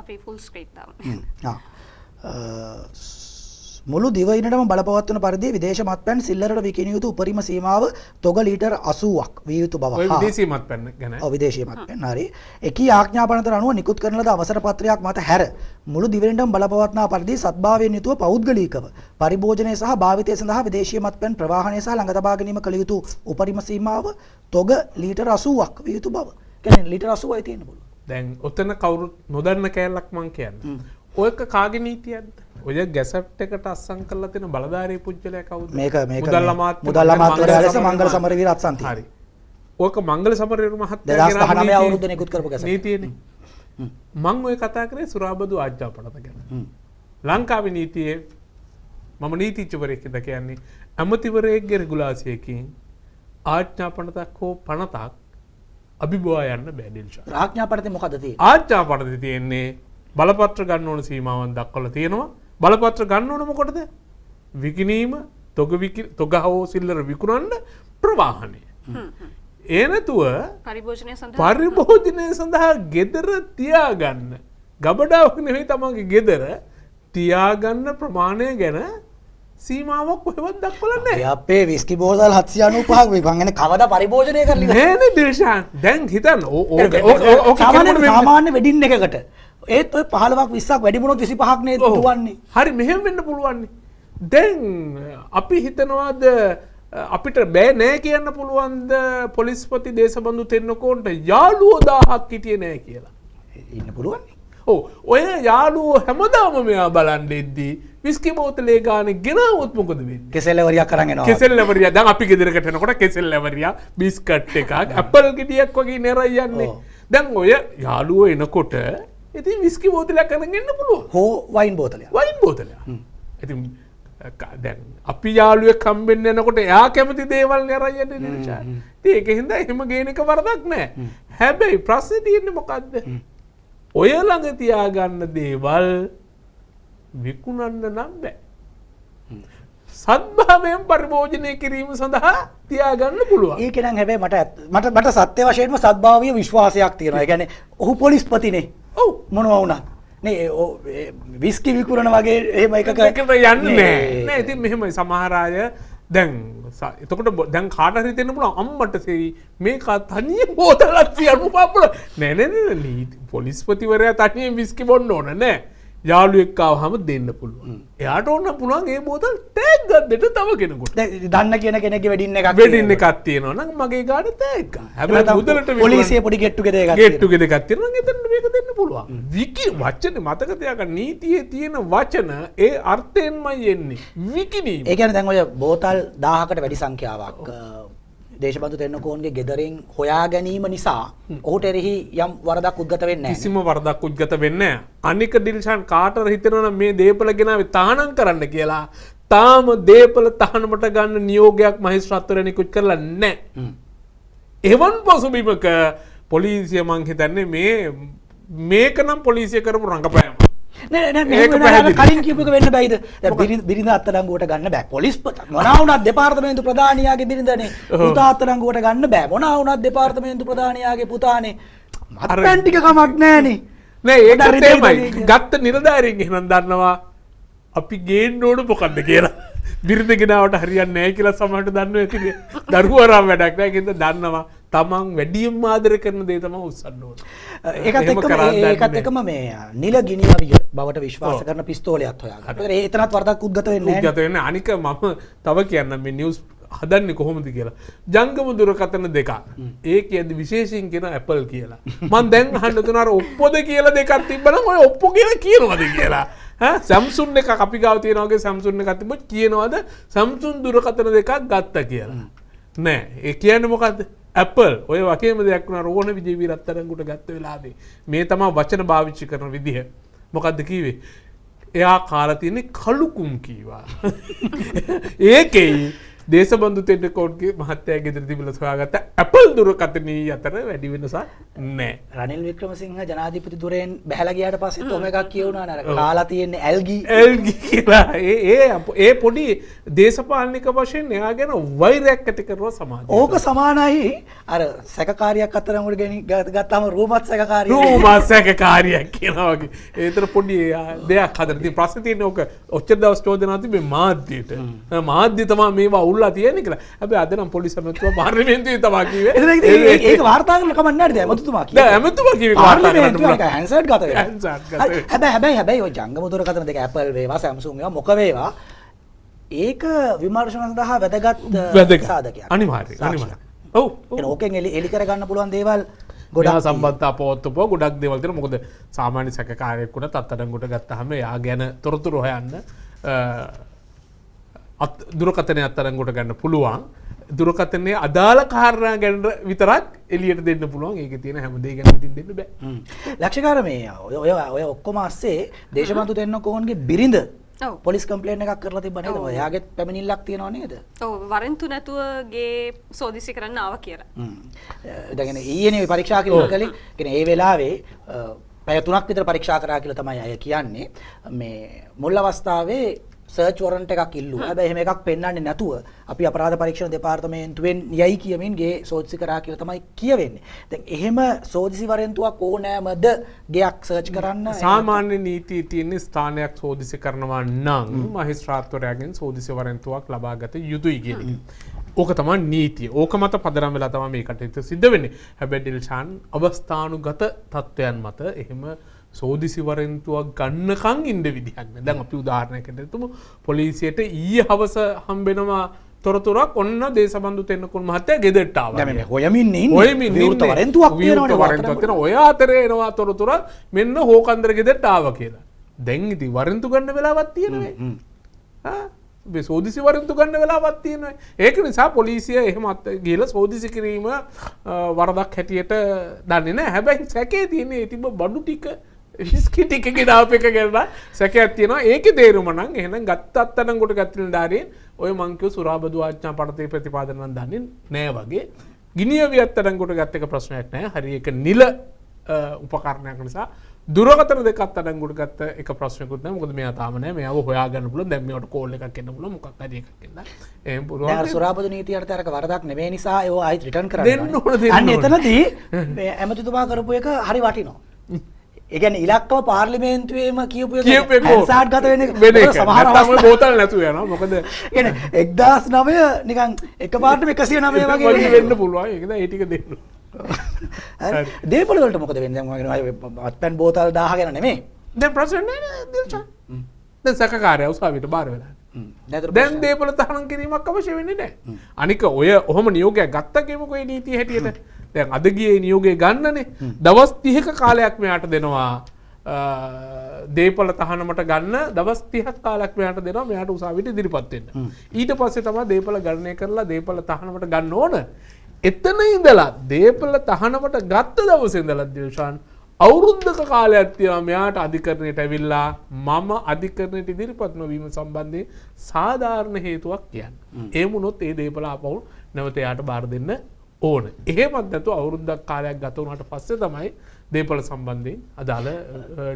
අපි ෆුල් ස්ක්‍රීන් දාමු. මුළු දිවයිනටම බලපවත්වන පරිදි විදේශ මත්පැන් සිල්ලරට විකිණිය යුතු උපරිම සීමාව තොග ලීටර් 80ක් විය යුතු බව. ඔය විදේශීය මත්පැන් ගැන. ඔව් විදේශීය මත්පැන් හරි. එකී ආඥාපනතර අනුව නිකුත් කරන ලද අවසර පත්‍රයක් මත හැර මුළු දිවයිනටම බලපවත්නා පරිදි සත්භාවයෙන් යුතුව පෞද්ගලිකව පරිභෝජනය සහ භාවිතය සඳහා විදේශීය මත්පැන් ප්‍රවාහනය සහ ළඟ තබා ගැනීම කළ යුතු උපරිම සීමාව තොග ලීටර් 80ක් විය යුතු බව. කියන්නේ ලීටර් 80යි තියෙන්න පුළුවන්. දැන් ඔතන කවුරුත් නොදන්න කෑල්ලක් මං කියන්නේ. ඔයක කාගේ නීතියක්ද? ඔය ගැසට් එකට අත්සන් කරලා තියෙන බලධාරී පුජ්‍යලයා කවුද? මේක මුදල් අමාත්‍ය ලෙස මංගල සමරවීර අත්සන්ති. හරි. ඕක මංගල සමරවීර මහත්තයා 2019 අවුරුද්දේ නිකුත් කරපු ගැසට්. නීතියනේ. මම ඔය කතා කරේ සුරාබදු ආජ්ජා පනත ගැන. ලංකාවේ නීතියේ මම නීතිඥවරයෙක් ඉඳ කියන්නේ ඇමතිවරයෙක්ගේ රෙගුලාසියකින් ආඥා පනතක් හෝ පනතක් අභිබවා යන්න බෑ ඩිල්ෂා. ආඥා පනතේ මොකද තියෙන්නේ? ආඥා පනතේ තියෙන්නේ බලපත්‍ර ගන්න ඕන සීමාවන් දක්වලා තියෙනවා. බලපත්‍ර ගන්න ඕන මොකටද? විකිණීම, තොග හෝ සිල්ලර විකුණන්න ප්‍රවාහනය. ඒ නැතුව පරිභෝජනය සඳහා ගෙදර තියාගන්න ගබඩාවක් නෙවෙයි තමන්ගේ ගෙදර තියාගන්න ප්‍රමාණය ගැන සීමාවක් කොහෙවත් දක්වලා නැහැ. අපේ විස්කි බෝතල් 795ක් මං කියන්නේ කවදා පරිභෝජනය කරලා නෑනේ දිල්ෂාන්. දැන් හිතන්න ඕක සාමාන්‍ය වෙඩින් එකකට ඒත් ඔය 15ක් 20ක් වැඩි වුණොත් 25ක් නේ දුවන්නේ. හරි මෙහෙම වෙන්න පුළුවන්. දැන් අපි හිතනවාද අපිට බෑ නෑ කියන්න පුළුවන්ද පොලිස්පති දේශබන්දු තෙන්නකෝන්ට යාළුවෝ 1000ක් හිටියේ නෑ කියලා. ඉන්න පුළුවන්. ඔව් ඔය යාළුවෝ හැමදාම මෙයා බලන් දෙද්දී විස්කි බෝතලේ ගානේ ගෙනාවොත් මොකද වෙන්නේ? කෙසෙල්වරියක් අරන් එනවා. කෙසෙල්වරියා දැන් අපි ගෙදරකට එනකොට කෙසෙල්වරියා බිස්කට් එකක් ඇපල් ගෙඩියක් වගේ නෙරයි යන්නේ. දැන් ඔය යාළුවෝ එනකොට ඉතින් විස්කි බෝතලයක් අරන් එන්න පුළුවන්. හෝ වයින් බෝතලයක්. වයින් බෝතලයක්. ඉතින් දැන් අපි යාළුවෙක් හම්බෙන්න යනකොට එයා කැමති දේවල් නෙරයි යන්නේ නිර්චා. ඉතින් ඒක හින්දා එහෙම ගේන එක වරදක් නෑ. හැබැයි ප්‍රශ්නේ තියෙන්නේ මොකද්ද? ඔය ළඟ තියාගන්න දේවල් විකුණන්න නම් බෑ. සද්භාවයෙන් පරිභෝජනය කිරීම සඳහා තියාගන්න පුළුවන්. ඒක නම් හැබැයි මට සත්‍ය වශයෙන්ම සද්භාවීය විශ්වාසයක් තියෙනවා. ඒ කියන්නේ ඔහු පොලිස්පතිනේ. ඔව් මොනවා වුණත්. නේ විස්කි විකුණන වගේ එහෙම එකක යන්නේ නෑ. නෑ ඉතින් මෙහෙමයි සමහර අය දැන් එතකොට දැන් කාට හරි දෙන්න පුළුවන් අම්මට සෙයි මේක තනියෙන් බෝතලක් තියන්න පාපුල නෑ නෑ නෑ පොලිස්පතිවරයා තනියෙන් විස්කි බොන්න ඕන නෑ. යාළුවෙක් ආවහම දෙන්න පුළුවන්. එයාට ඕන පුළුවන් ඒ බෝතල් ටැග් ගන්නට තව කෙනෙකුට. දන්න කියන කෙනෙක්ගේ වෙඩින් එකක් තියෙනවා නම් මගේ ගාන ටැග් ගන්න. හැබැයි මුදලට පොලිසිය පොඩි ගෙට් ටුගෙදර් එකක් තියෙනවා නම් එතන මේක දෙන්න පුළුවන්. විකි වචනේ මතක තියාගන්න නීතියේ තියෙන වචන ඒ අර්ථයෙන්මයි එන්නේ. විකිනීම. ඒ කියන්නේ දැන් ඔය බෝතල් 1000කට වැඩි සංඛ්‍යාවක් දේශබන්දු තෙන්නකෝන්ගේ ගෙදරින් හොයා ගැනීම නිසා ඔහුට එරෙහි යම් වරදක් උද්ගත වෙන්නේ නැහැ. කිසිම වරදක් උද්ගත වෙන්නේ නැහැ. අනික ඩිල්ෂාන් කාටර හිතනවා නම් මේ දීපල ගෙනාවේ තහනම් කරන්න කියලා තාම දීපල තහනමට ගන්න නියෝගයක් මහේස්ත්‍රාත්වරය නිකුත් කරලා නැහැ. එවන් පසුබිමක පොලිසිය මං හිතන්නේ මේක නම් පොලිසිය කරපු රංගපෑම. නෑ කලින් කියපු එක වෙන්න බෑයිද? දැන් බිරිඳ අත්අඩංගුවට ගන්න බෑ. පොලිස්පති මොනවා වුණත් දෙපාර්තමේන්තු ප්‍රධානියාගේ බිරිඳනේ පුතා අත්අඩංගුවට ගන්න බෑ. මොනවා වුණත් දෙපාර්තමේන්තු ප්‍රධානියාගේ පුතානේ මත්පැන් ටික කමක් නෑනේ. නෑ ඒක තමයි. ගත්ත නිලධාරීන් එහෙනම් දන්නවා අපි ගේන්න ඕන මොකද්ද කියලා. බිරිඳ ගෙනාවට හරියන්නේ නැහැ කියලා සමහරට දන්නව ඇතිනේ. දරුවරම් වැඩක් නැහැ කියන්න දන්නවා. තමන් වැඩියෙන් ආදර කරන දේ තමයි උස්සන්න ඕන. ඒකත් එක්කම මේ නිල ගිනියවිය බවට විශ්වාස කරන පිස්තෝලයක් හොයාගන්න. ඒ එතනත් වරදක් උද්ගත වෙන්නේ නැහැ. උද්ගත වෙන්නේ අනික මම තව කියන්නම් මේ නිවුස් හදන්නේ කොහොමද කියලා. ජංගම දුරකථන දෙකක්. ඒ කියන්නේ විශේෂයෙන් කියන Apple කියලා. මම දැන් අහන්න තුන අර ඔප්පෝද කියලා දෙකක් තිබ්බනම් ඔය ඔප්පෝ කියලා කියනවද කියලා. සැම්සුන් එකක් අපි ගාව තියෙනවා වගේ සැම්සුන් එකක් තිබ්බොත් කියනවාද සැම්සුන් දුරකථන දෙකක් ගත්තා කියලා. නෑ ඒ කියන්නේ මොකද්ද? Apple ඔය වගේම දෙයක් වුණා රෝහණ විජේවීර අත්අඩංගුවට ගත්ත වෙලාවේ මේ තමයි වචන පාවිච්චි කරන විදිහ. මොකද්ද කිව්වේ? එයා කාලා තියෙන්නේ කලුකුම් කීවා. ඒකේ දේශබන්දු තෙන්නකෝන්ගේ මහත්තයා ගෙදර තිබිලා සොයාගත්ත Apple දුරකථනී අතර වැඩි වෙනසක් නැහැ. රනිල් වික්‍රමසිංහ ජනාධිපති දුරෙන් බැහැලා ගියාට පස්සේ තොම එකක් කියවුණා නේද? කාලා තියෙන්නේ ඇල්ගි කියලා. ඒ පොඩි දේශපාලනික වශයෙන් එයා ගැන වෛරයක් ඇති කරනවා සමාජයට. ඕක සමානයි අර සැකකාරියක් අතරමුඩ ගත්තාම රූමත් සැකකාරිය. රූමත් සැකකාරියක් කියනවා වගේ. ඒතර පොඩි දෙයක් හදලා තියෙන ප්‍රශ්නේ තියෙන්නේ ඕක ඔච්චර දවස් චෝදනා තිබේ මාධ්‍යයට. මාධ්‍ය තමයි මේවා උල්ලා තියෙන්නේ කියලා. හැබැයි අද නම් පොලිස් ඇමතුමා පාර්ලිමේන්තුවේ තමයි කිව්වේ. ඒක වාර්තා කරන්න කමක් නැහැ නේද? ඇමතුමා කිව්වේ. දැන් ඇමතුමා කිව්වේ වාර්තා කරන්න පුළුවන්. හැන්සර්ට් ගත වෙනවා. හැබැයි ඔය ජංගම දුරකථන දෙක Apple වේවා Samsung වේවා මොක වේවා ඒක විමර්ශන සඳහා වැදගත් සාධකයක්. අනිවාර්යයෙන්. ඔව්. ඕකෙන් එලි කර ගන්න පුළුවන් දේවල් ගොඩා සම්බන්ධතා පවත්වපුවා ගොඩක් දේවල් තියෙනවා. මොකද සාමාන්‍ය සැකකාරයෙක් වුණත් අත්අඩංගුවට ගත්තාම එයා ගැන තොරතුරු හොයන්න දුරකථනය අත්අඩංගුවට ගන්න පුළුවන්. දුරකථනයේ අදාළ කාරණා ගැන විතරක් එළියට දෙන්න පුළුවන්. ඒකේ තියෙන හැම දෙයක් ගැන පිටින් දෙන්න බෑ. ලක්ෂකාර මේ ඔය ඔක්කොම ASCII දේශබන්දු දෙන්නකෝන්ගේ බිරිඳ ඔව්. පොලිස් කම්ප්ලේන්ට් එකක් කරලා තිබ්බ නේද? ඔයාගෙත් පැමිණිල්ලක් තියෙනව නේද? ඔව් වරෙන්තු නැතුව ගේ සෝදිසි කරන්න ආවා කියලා. දැන් ඊයේනේ පරීක්ෂා කිරීම කළේ. කියන්නේ ඒ වෙලාවේ පැය 3ක් විතර පරීක්ෂා කරා කියලා තමයි අය කියන්නේ. මේ මුල් අවස්ථාවේ සර්ච් වොරන්ට් එකක් ඉල්ලුවා. හැබැයි එහෙම එකක් පෙන්වන්නේ නැතුව අපි අපරාධ පරීක්ෂණ දෙපාර්තමේන්තුවෙන් යයි කියමින් ගේ සෝදිසි කරා කියලා තමයි කියවෙන්නේ. දැන් එහෙම සෝදිසි වරෙන්තුවක් ඕනෑමද ගයක් සර්ච් කරන්න? සාමාන්‍ය නීතිය තියෙන ස්ථානයක් සෝදිසි කරනවා නම් මහේස්ත්‍රාත්වරයාගෙන් සෝදිසි වරෙන්තුවක් ලබා ගත යුතුයි කියන එක. ඕක තමයි නීතිය. ඕක මත පදනම් වෙලා තමයි මේ කටයුතු සිද්ධ වෙන්නේ. හැබැයි ඩිල්ෂාන් අවස්ථානුගත තත්ත්වයන් මත එහෙම සෝදිසි වරෙන්තුවක් ගන්නකම් ඉන්න විදිහක් නෑ. දැන් අපි උදාහරණයකට හිතමු පොලිසියට ඊයේ හවස හම්බෙනවා තොරතුරක් ඔන්න දේශබන්දු තෙන්නකුන් මහත්තයා ගෙදරට ආවා. දැන් මේ හොයමින් ඉන්නේ. විවෘත වරෙන්තුවක් තියෙනවනේ. ඔය අතරේ එනවා තොරතුරක් මෙන්න හෝකන්දර ගෙදරට ආවා කියලා. දැන් ඉතින් වරෙන්තු ගන්න වෙලාවක් තියෙනවා. මේ සෝදිසි වරෙන්තු ගන්න වෙලාවක් තියෙනවා. ඒක නිසා පොලිසිය එහෙම ගිහලා සෝදිසි කිරීම වරදක් හැටියට දන්නේ නැහැ. හැබැයි සැකේ තියෙන්නේ ඒ තිබ්බ බඩු ටික විස්කි ටික ගෙනාව එක ගැන සැකයක් තියෙනවා. ඒකේ තේරුම නම් එහෙනම් ගත්ත අත්අඩංගුවට ගත්ත නිලධාරීන් ඔය මං කිව්ව සුරාබදු ආඥා පනතේ ප්‍රතිපාදන නම් දන්නේ නෑ වගේ. ගිනියවි අත්අඩංගුවට ගත්ත එක ප්‍රශ්නයක් නෑ. හරි ඒක නිල උපකරණයක් නිසා දුරකථන දෙක අත්අඩංගුවට ගත්ත එක ප්‍රශ්නකුත් නෑ. මොකද මෙයා තාම නෑ. මෙයාව හොයාගන්න පුළුවන්. දැන් මේවට කෝල් එකක් එන්න පුළුවන්. මොකක් හරි එකක් එන්න. එහෙම පුළුවන්. දැන් සුරාබදු නීතියට අරක වරදක් නෙවෙයි නිසා ඒව ආයෙත් රිටර්න් කරන්න ඕනේ. අන්න එතනදී මේ ඇමතිතුමා කරපු එක හරි වටිනවා. ඒ කියන්නේ ඉලක්කම පාර්ලිමේන්තුවේම කියපු එක ඇන්සාට් ගත වෙන එක සමහර අවස්ථාවල බෝතල් නැතුව යනවා. මොකද කියන්නේ 1009 නිකන් එකපාරටම 109 වගේ වෙන්න පුළුවන්. ඒකද ඒ ටික දෙන්න. හරි. දේපොළ වලට මොකද වෙන්නේ? දැන් මම අත්පැන් බෝතල් 1000 ගැන නෙමෙයි. දැන් ප්‍රශ්න නෑ දිල්ෂාන්. දැන් සැකකාරයා උසාවියට බාර වෙලා. දැන් දේපොළ තහනම් කිරීමක් අවශ්‍ය වෙන්නේ නැහැ. අනික ඔය ඔහොම නියෝගයක් ගත්ත කියමුකෝ ඒ නීතිය හැටියට. දැන් අද ගියේ නියෝගය ගන්නනේ. දවස් 30ක කාලයක් මෙයාට දෙනවා. දේපොළ තහනමට ගන්න දවස් 30ක් කාලයක් මෙයාට දෙනවා. මෙයාට උසාවියට ඉදිරිපත් වෙන්න. ඊට පස්සේ තමයි දේපොළ ගණනය කරලා දේපොළ තහනමට ගන්න ඕන. එතන ඉඳලා දේපොළ තහනමට ගත්ත දවසේ ඉඳලා දිල්ෂාන් අවුරුද්දක කාලයක් තියෙනවා මෙයාට අධිකරණයට ඇවිල්ලා මම අධිකරණයට ඉදිරිපත් නොවීම සම්බන්ධයෙන් සාධාරණ හේතුවක් කියන්නේ. ඒ වුණොත් ඒ දේපොළ ආපහු නැවත එයාට බාර දෙන්න ඕන. එහෙමත් නැතුව අවුරුද්දක් කාලයක් ගත වුණාට පස්සේ තමයි දේපොළ සම්බන්ධයෙන් අදාළ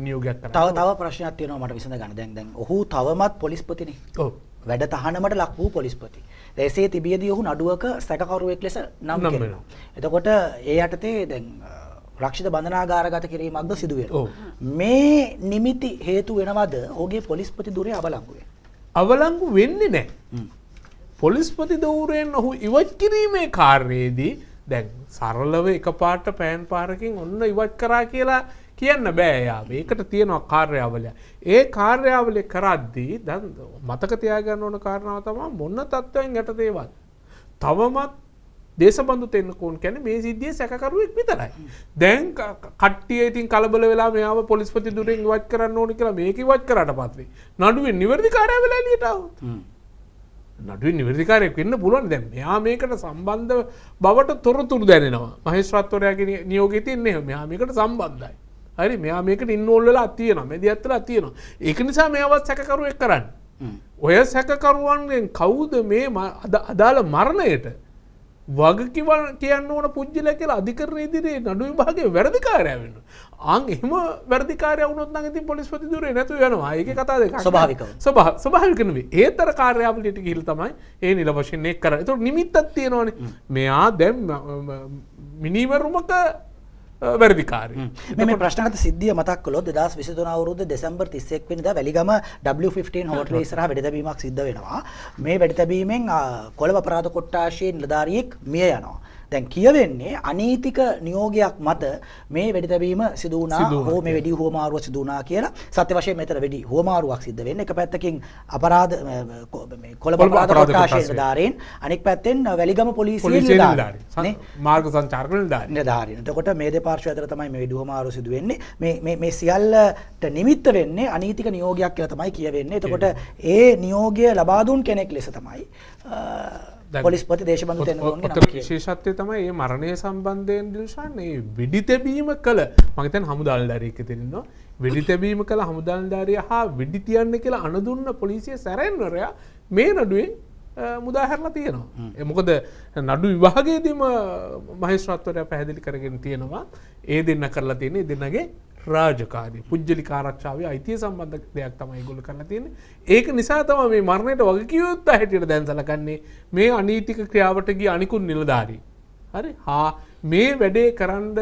නියෝගයක් කරන්නේ. තව ප්‍රශ්නයක් තියෙනවා මට විසඳ ගන්න. දැන් ඔහු තවමත් පොලිස්පතිනේ. ඔව්. වැඩ තහනමට ලක් වූ පොලිස්පති. එසේ තිබියදී ඔහු නඩුවක සැකකරුවෙක් ලෙස නම් කරනවා. එතකොට ඒ යටතේ දැන් රක්ෂිත බන්ධනාගාරගත කිරීමක්ද සිදු වෙනවා. මේ නිමිති හේතු වෙනවද ඔහුගේ පොලිස්පති ධුරය අවලංගු වෙන්නේ? අවලංගු වෙන්නේ නැහැ. පොලිස්පති ධූරයෙන් ඔහු ඉවත් කිරීමේ කාර්යයේදී දැන් සරලව එකපාරට පෑන් පාරකින් ඔන්න ඉවත් කරා කියලා කියන්න බෑ යාව. ඒකට තියෙනවා කාර්යාවලිය. ඒ කාර්යාවලිය කරද්දී දැන් මතක තියාගන්න ඕන කාරණාව තමයි මොන තත්ත්වයෙන් යටතේවත් තවමත් දේශබන්දු තෙන්නකෝන් කියන්නේ මේ සිද්ධියේ සැකකරුවෙක් විතරයි. දැන් කට්ටිය ඉතින් කලබල වෙලා මෙයාව පොලිස්පති ධූරයෙන් ඉවත් කරන්න ඕන කියලා මේක ඉවත් කරාට පස්සේ නඩුවේ නිවැරදි කාර්යාවලිය එළියට ආවොත් නඩුවේ නිවැරදිකාරයෙක් වෙන්න පුළුවන්. දැන් මෙයා මේකට සම්බන්ධ බවට තොරතුරු දැනෙනවා. මහේස්ත්‍රාත්වරයාගේ නියෝගයේ තියන්නේ මෙයා මේකට සම්බන්ධයි. හරි මෙයා මේකට ඉන්වෝල් වෙලා තියෙනවා. මෙදියත් වෙලා තියෙනවා. ඒක නිසා මෙයාව සැකකරුවෙක් කරන්නේ. ඔය සැකකරුවන්ගෙන් කවුද මේ අදාළ මරණයට වග කියන්න ඕන පුජ්‍යල කියලා අධිකරණ ඉදිරියේ නඩු විභාගයේ වැඩිකාරයා වෙන්න. ආන් එහෙම වැඩිකාරයා වුණොත් නම් ඉතින් පොලිස් ප්‍රතිදුරේ නැතුව යනවා. ඒකේ කතා දෙකක්. ස්වභාවිකව. ස්වභාවික නෙවෙයි. ඒතර කාර්යාවලියට ගිහිල්ලා තමයි ඒ නිල වශයෙන් ඒක කරන්නේ. ඒතකොට නිමිත්තක් තියෙනවනේ. මෙයා දැන් මිනිමරුමක වැඩිකාරී. මේ ප්‍රශ්නගත සිද්ධිය මතක් කළොත් 2023 අවුරුද්ද දෙසැම්බර් 31 වෙනිදා වැලිගම W15 හෝටලේ ඉස්සරහා වෙඩිතැබීමක් සිද්ධ වෙනවා. මේ වෙඩිතැබීමෙන් කොළඹ අපරාධ කොට්ටාශයේ නිලධාරියෙක් මිය යනවා. දැන් කියවෙන්නේ අනීතික නියෝගයක් මත මේ වෙඩි තැබීම සිදු වුණා හෝ මේ වෙඩි හුවමාරුව සිදු වුණා කියලා සත්‍ය වශයෙන් මෙතන වෙඩි හුවමාරුවක් සිද්ධ වෙන්නේ. එක පැත්තකින් අපරාධ මේ කොළඹ අපරාධ කොට්ටාශයේ නිලධාරීන් අනෙක් පැත්තෙන් වැලිගම පොලිසියේ නිලධාරීන් නේ මාර්ග සංචාරක නිලධාරීන්. එතකොට මේ දෙපාර්ශ්වය අතර තමයි මේ වෙඩි හුවමාරුව සිදු වෙන්නේ. මේ සියල්ලට නිමිත්ත වෙන්නේ අනීතික නියෝගයක් කියලා තමයි කියවෙන්නේ. එතකොට ඒ නියෝගය ලබා දුන් කෙනෙක් ලෙස තමයි පොලිස්පති දේශබන්දු තෙන්නකෝන්ගේ නම කියන්නේ. විශේෂත්වය තමයි මේ මරණය සම්බන්ධයෙන් දිල්ෂාන් මේ වෙඩි තැබීම කළ මම හිතන්නේ හමුදාල්දාරියෙක් ඉතින්නවා. වෙඩි තැබීම කළ හමුදාල්දාරිය හා වෙඩි තියන්න කියලා අනුදුන්න පොලිසිය සැරෙන්වරයා මේ නඩුවෙන් මුදා හැරලා තියෙනවා. මොකද නඩු විභාගයේදීම මහේස්ත්‍රාත්වරයා පැහැදිලි කරගෙන තියෙනවා ඒ දෙන්න කරලා තියෙන්නේ දෙන්නගේ රාජකාරී පුජ්‍යලික ආරක්ෂාවේ අයිතිය සම්බන්ධ දෙයක් තමයි ඒගොල්ලෝ කරලා තියෙන්නේ. ඒක නිසා තමයි මේ මරණයට වගකිව යුත්ත හැටියට දැන් සලකන්නේ මේ අනීතික ක්‍රියාවට ගිය අනිකුත් නිලධාරී. හරි? හා මේ වැඩේ කරන්න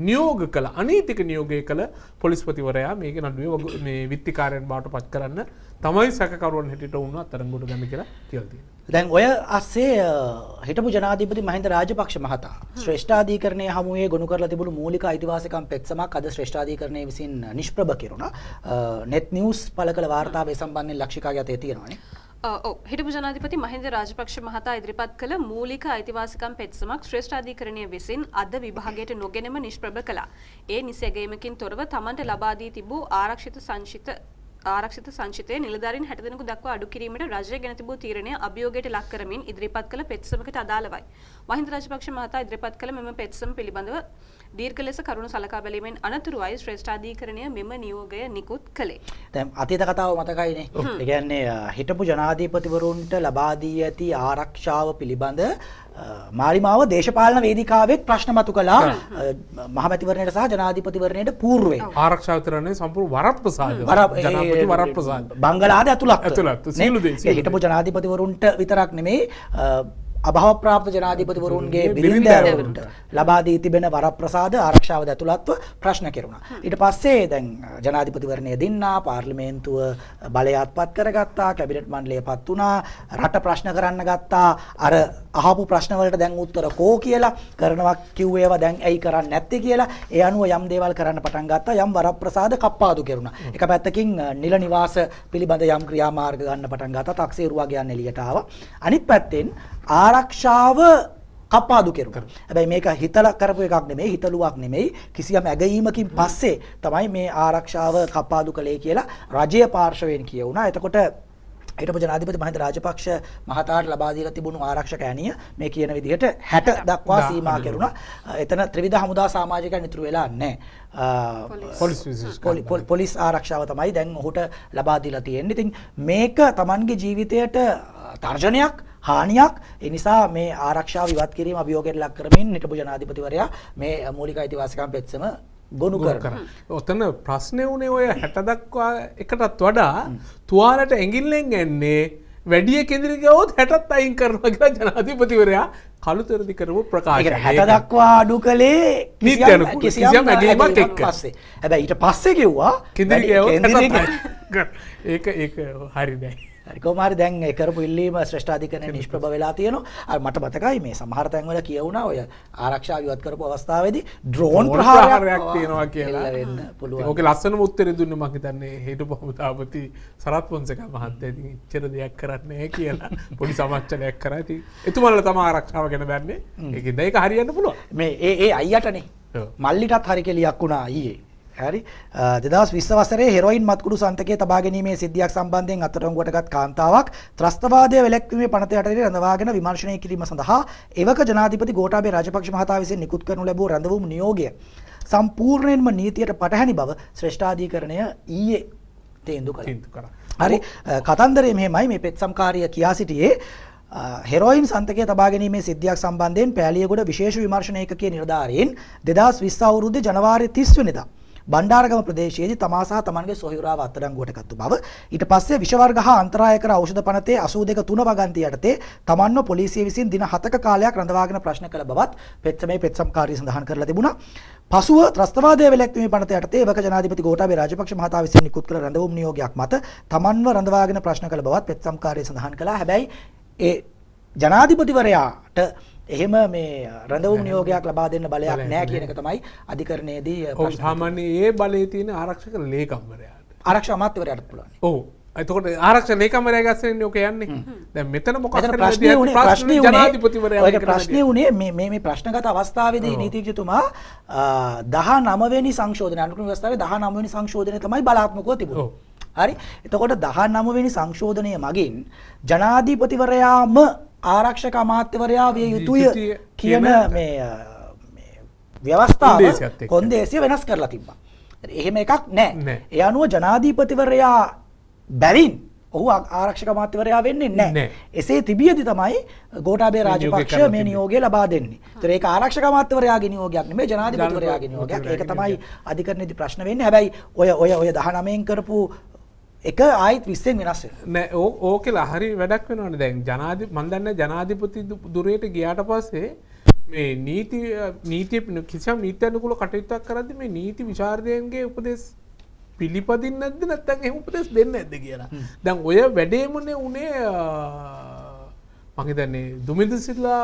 නියෝග කළ අනීතික නියෝගය කළ පොලිස්පතිවරයා මේක නඩුවේ මේ විත්තිකාරයන් බවට පත් කරන්න තමයි සැකකරුවන් හැටියට වුණා අත්අඩංගුවට ගන්න කියලා කියලා තියෙනවා. දැන් ඔය අස්සේ හිටපු ජනාධිපති මහින්ද රාජපක්ෂ මහතා ශ්‍රේෂ්ඨාධිකරණයේ හමුවේ ගොනු කරලා තිබුණු මූලික අයිතිවාසිකම් පෙත්සමක් අද ශ්‍රේෂ්ඨාධිකරණයේ විසින් නිෂ්ප්‍රභ කෙරුණා. net news පළ කළ වාර්තාවේ සම්බන්ධයෙන් ලක්ෂිකාගේ අතේ තියෙනවානේ. හිටපු ජනාධිපති මහින්ද රාජපක්ෂ මහතා ඉදිරිපත් කළ මූලික අයිතිවාසිකම් පෙත්සමක් ශ්‍රේෂ්ඨාධිකරණය විසින් අද විභාගයට නොගෙනම නිෂ්ප්‍රභ කළා. ඒ නිසැගීමකින් තොරව තමන්ට ලබා දී තිබූ ආරක්ෂිත සංචිතයේ නිලධාරීන් 60 දෙනෙකු දක්වා අඩු කිරීමට රජය ගෙන තිබූ තීරණය අභියෝගයට ලක් කරමින් ඉදිරිපත් කළ පෙත්සමකට අදාළවයි. මහින්ද රාජපක්ෂ මහතා ඉදිරිපත් කළ මෙම පෙත්සම පිළිබඳව දීර්ඝ ලෙස කරුණු සලකා බැලීමෙන් අනතුරුවයි ශ්‍රේෂ්ඨාධිකරණය මෙම නියෝගය නිකුත් කළේ. දැන් අතීත කතාව මතකයිනේ. ඒ කියන්නේ හිටපු ජනාධිපතිවරුන්ට ලබා දී ඇති ආරක්ෂාව පිළිබඳ මාලිමාව දේශපාලන වේදිකාවෙත් ප්‍රශ්න මතු කළා මහමැතිවරණයට සහ ජනාධිපතිවරණයට పూర్වයෙන්. ආරක්ෂාව විතරනේ සම්පූර්ණ වරප්‍රසාද. ජනාධිපති වරප්‍රසාද. බංගලාද ඇතුළත්. සීළු දේ. හිටපු ජනාධිපතිවරුන්ට විතරක් නෙමෙයි අභාව ප්‍රාප්ත ජනාධිපතිවරුන්ගේ බිරින්දෑවරුන්ට ලබා දී තිබෙන වරප්‍රසාද ආරක්ෂාවද ඇතුළත්ව ප්‍රශ්න කෙරුණා. ඊට පස්සේ දැන් ජනාධිපතිවරණය දින්නා පාර්ලිමේන්තුව බලයත්පත් කරගත්තා, කැබිනට් මණ්ඩලයපත් වුණා, රට ප්‍රශ්න කරන්න ගත්තා. අර අහපු ප්‍රශ්න වලට දැන් උත්තර කෝ කියලා කරනවා කිව්ව ඒවා දැන් ඇයි කරන්නේ නැත්තේ කියලා ඒ අනුව යම් දේවල් කරන්න පටන් ගත්තා. යම් වරප්‍රසාද කප්පාදු කෙරුණා. එක පැත්තකින් නිල නිවාස පිළිබඳ යම් ක්‍රියාමාර්ග ගන්න පටන් ගත්තා. 탁සේරු වගේ යන එළියට ආවා. අනිත් පැත්තෙන් ආරක්ෂාව කපාදු කෙරුණා. හැබැයි මේක හිතලා කරපු එකක් නෙමෙයි, හිතලුවක් නෙමෙයි. කිසියම් ඇගීමකින් පස්සේ තමයි මේ ආරක්ෂාව කපාදු කළේ කියලා රජයේ පාර්ශවයෙන් කියවුණා. එතකොට හිටපු ජනාධිපති මහින්ද රාජපක්ෂ මහතාට ලබා දීලා තිබුණු ආරක්ෂක ඇණිය මේ කියන විදිහට 60 දක්වා සීමා කෙරුණා. එතන ත්‍රිවිධ හමුදා සමාජිකයන් ඉතුරු වෙලා නැහැ. පොලිස් ආරක්ෂාව තමයි දැන් ඔහුට ලබා දීලා තියෙන්නේ. ඉතින් මේක Tamanගේ ජීවිතයට තර්ජනයක් හානියක්. ඒ නිසා මේ ආරක්ෂාව ඉවත් කිරීම අභියෝගයට ලක් කරමින් හිටපු ජනාධිපතිවරයා මේ මූලික අයිතිවාසිකම් පෙත්සම ගොනු කරනවා. ඔතන ප්‍රශ්නේ උනේ ඔය 60 දක්වා එකටත් වඩා තුවාලට ඇඟිල්ලෙන් එන්නේ වැඩි කෙඳිරි ගියොත් 60ත් අයින් කරනවා කියලා ජනාධිපතිවරයා කළුතරදි කරපු ප්‍රකාශය. 60 දක්වා අඩු කළේ කිසියම් ඇගීමක් එක්ක. හැබැයි ඊට පස්සේ කිව්වා කෙඳිරි ගියොත් 60ත් ඒක හරි නෑ. කොහොමහරි දැන් ඒ කරපු ඉල්ලීම ශ්‍රේෂ්ඨාධිකරණය නිෂ්ප්‍රභ වෙලා තියෙනවා. මට මතකයි මේ සමහර තැන්වල කියවුණා ඔය ආරක්ෂාව ඉවත් කරපු අවස්ථාවේදී ඩ්‍රෝන් ප්‍රහාරයක් තියෙනවා කියලා. වෙන්න පුළුවන්. ඕකේ ලස්සනම උත්තරේ දුන්නේ මම හිතන්නේ හිටපු හමුදාපති සරත් පොන්සේකා මහත්තයා ඉතින් එච්චර දෙයක් කරන්නේ නැහැ කියලා පොඩි සමච්චලයක් කරා. ඉතින් එතුමාලා තමයි ආරක්ෂාව ගැන දන්නේ. ඒකෙන්ද ඒක හරියන්න පුළුවන්. මේ ඒ අයියටනේ මල්ලිටත් හරි කෙලියක් වුණා ඊයේ. හරි 2020 වසරේ හෙරොයින් මත්කුඩු සන්තකයේ තබා ගැනීමේ සිද්ධියක් සම්බන්ධයෙන් අත්අඩංගුවටගත් කාන්තාවක් ත්‍රස්තවාදය වැළැක්වීමේ පනත යටතේ රඳවාගෙන විමර්ශනය කිරීම සඳහා එවක ජනාධිපති ගෝඨාභය රාජපක්ෂ මහතා විසින් නිකුත් කරනු ලැබූ රැඳවුම් නියෝගය සම්පූර්ණයෙන්ම නීතියට පටහැනි බව ශ්‍රේෂ්ඨාධිකරණය ඊයේ තීන්දුව කළා. හරි කතන්දරේ මෙහෙමයි මේ පෙත්සම්කාරිය කියා සිටියේ හෙරොයින් සන්තකයේ තබා ගැනීමේ සිද්ධියක් සම්බන්ධයෙන් පෑලියගොඩ විශේෂ විමර්ශන ඒකකයේ නිලධාරීන් 2020 අවුරුද්දේ ජනවාරි 30 වෙනිදා බණ්ඩාරගම ප්‍රදේශයේදී තමා සහ තමන්ගේ සොහොයුරාව අත්අඩංගුවට ගත්තු බව ඊට පස්සේ විෂ වර්ග හා අන්තරාය කර ඖෂධ පනතේ 82.3 වගන්තිය යටතේ තමන්ව පොලිසිය විසින් දින 7ක කාලයක් රඳවාගෙන ප්‍රශ්න කළ බවත් පෙත්සමේ පෙත්සම්කාරී සඳහන් කරලා තිබුණා. පසුව ත්‍රස්තවාදය වැළැක්වීමේ පනත යටතේ එවක ජනාධිපති ගෝඨාභය රාජපක්ෂ මහතා විසින් නිකුත් කළ රැඳවුම් නියෝගයක් මත තමන්ව රඳවාගෙන ප්‍රශ්න කළ බවත් පෙත්සම්කාරී සඳහන් කළා. හැබැයි ඒ ජනාධිපතිවරයාට එහෙම මේ රැඳවුම් නියෝගයක් ලබා දෙන්න බලයක් නැහැ කියන එක තමයි අධිකරණයේදී ප්‍රශ්න. සාමාන්‍යයෙන් ඒ බලයේ තියෙන ආරක්ෂක ලේකම්වරයාට. ආරක්ෂක අමාත්‍යවරයාට පුළුවන්. ඔව්. එතකොට ආරක්ෂක ලේකම්වරයා ගස්සෙන්නේ ඔක යන්නේ. දැන් මෙතන මොකක් එතන හරි ප්‍රශ්නේ උනේ ජනාධිපතිවරයා ඔය ප්‍රශ්නේ උනේ මේ ප්‍රශ්නගත අවස්ථාවේදී නීතිඥතුමා 19 වෙනි සංශෝධනය අනුකූල ව්‍යවස්ථාවේ 19 වෙනි සංශෝධනය තමයි බලාත්මකව තිබුණේ. හරි. එතකොට 19 වෙනි සංශෝධනය මගින් ජනාධිපතිවරයාම ආරක්ෂක අමාත්‍යවරයා විය යුතුය කියන මේ ව්‍යවස්ථාව කොන්දේසිය වෙනස් කරලා තිබ්බා. එහෙම එකක් නැහැ. ඒ අනුව ජනාධිපතිවරයා බැවින් ඔහු ආරක්ෂක අමාත්‍යවරයා වෙන්නේ නැහැ. එසේ තිබියදී තමයි ගෝඨාභය රාජපක්ෂ මේ නියෝගය ලබා දෙන්නේ. ඒතර ඒක ආරක්ෂක අමාත්‍යවරයාගේ නියෝගයක් නෙමෙයි ජනාධිපතිවරයාගේ නියෝගයක්. ඒක තමයි අධිකරණයේදී ප්‍රශ්න වෙන්නේ. හැබැයි ඔය 19න් කරපු එක ආයිත් 20න් වෙනස් වෙනවා. නෑ ඕකෙලා හරි වැඩක් වෙනවනේ. දැන් මම දන්නේ ජනාධිපති දුරේට ගියාට පස්සේ මේ නීතිය කිසියම් නීති අනුකූල කටයුත්තක් කරද්දී මේ නීති විචාරකයන්ගේ උපදෙස් පිළිපදින්නේ නැද්ද නැත්නම් එහෙම උපදෙස් දෙන්නේ නැද්ද කියලා. දැන් ඔය වැඩේමනේ උනේ මම හිතන්නේ දුමින්ද සිල්ලා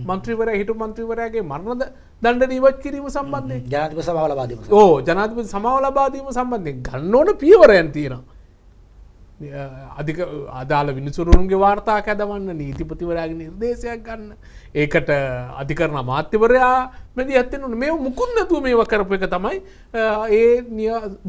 මන්ත්‍රීවරයා හිටපු මන්ත්‍රීවරයාගේ මරණ දඬුවම ඉවත් කිරීම සම්බන්ධයෙන් ජනාධිපති සභාව ලබා දීම. ජනාධිපති සමාව ලබා දීම සම්බන්ධයෙන් ගන්න ඕන පියවරයන් තියෙනවා. අධික අදාළ විනිසුරුන්ගේ වාර්තා කැදවන්න නීතිපතිවරයාගේ නිර්දේශයක් ගන්න. ඒකට අධිකරණ අමාත්‍යවරයා මෙදී ඇත්තෙන්න ඕනේ. මේ මුකුත් නැතුව මේවා කරපු එක තමයි ඒ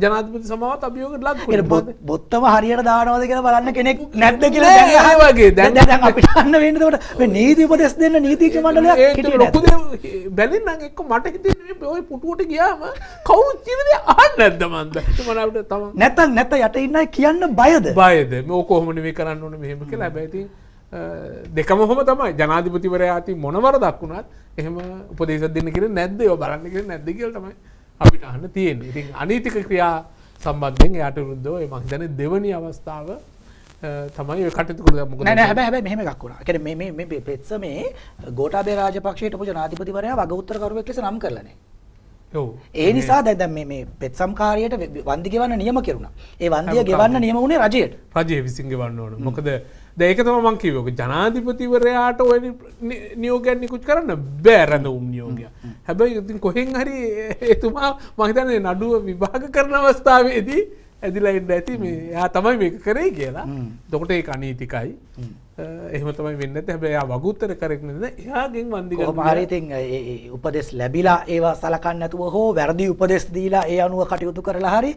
ජනාධිපති සමාවත් අභියෝගයට ලක් කරන්නේ. බොත්තම හරියට දානවද කියලා බලන්න කෙනෙක් නැද්ද කියලා දැන් වගේ දැන් අපිට අන්න වෙන්නේ එතකොට මේ නීති උපදෙස් දෙන්න නීතිඥ මණ්ඩලයක් හිටියේ ලොකු දේ බැලින්නම් එක්ක මට හිතෙන්නේ මේ ඔය පුටුවට ගියාම කවුරුත් කියන දේ අහන්නේ නැද්ද මන්ද? මට තමයි නැත්තම් යට ඉන්න අය කියන්න බයද? බයද? මේ කොහොම නෙවෙයි කරන්න ඕනේ මෙහෙම කියලා. හැබැයි ඉතින් දෙකම හොම තමයි. ජනාධිපතිවරයා අතින් මොන වරදක් වුණත් එහෙම උපදේශයක් දෙන්න කියලා නැද්ද? ඒව බලන්න කියලා නැද්ද කියලා තමයි අපිට අහන්න තියෙන්නේ. ඉතින් අනීතික ක්‍රියා සම්බන්ධයෙන් එයාට විරුද්ධව මම හිතන්නේ දෙවනි අවස්ථාව තමයි ඔය කටයුතු කරලා මොකද නෑ හැබැයි මෙහෙම එකක් වුණා. ඒ කියන්නේ මේ පෙත්සමේ ගෝඨාභය රාජපක්ෂට පොජ නාධිපතිවරයා වග උත්තරකරුවෙක් ලෙස නම් කරලා නෑ. ඔව්. ඒ නිසා දැන් මේ පෙත්සම්කාරියට වන්දි ගෙවන්න නියම කෙරුණා. ඒ වන්දිය ගෙවන්න නියම වුණේ රජයට. රජය විසින් ගෙවන්න ඕන. මොකද දැන් ඒක තමයි මම කිව්වේ. ජනාධිපතිවරයාට ඔය නියෝගයක් නිකුත් කරන්න බෑ රැඳවුම් නියෝගයක්. හැබැයි ඉතින් කොහෙන් හරි එතුමා මම හිතන්නේ නඩුව විභාග කරන අවස්ථාවේදී ඇදිලා ඉන්න ඇති මේ එයා තමයි මේක කරේ කියලා. එතකොට ඒක අනීතිකයි. එහෙම තමයි වෙන්නේ නැත්නම් හැබැයි එයා වගුත්තර කරෙක් නේද? එයාගෙන් වන්දි ගන්න. කොහොම හරි ඉතින් උපදෙස් ලැබිලා ඒවා සලකන්නේ නැතුව හෝ වැරදි උපදෙස් දීලා ඒ අනුව කටයුතු කරලා හරි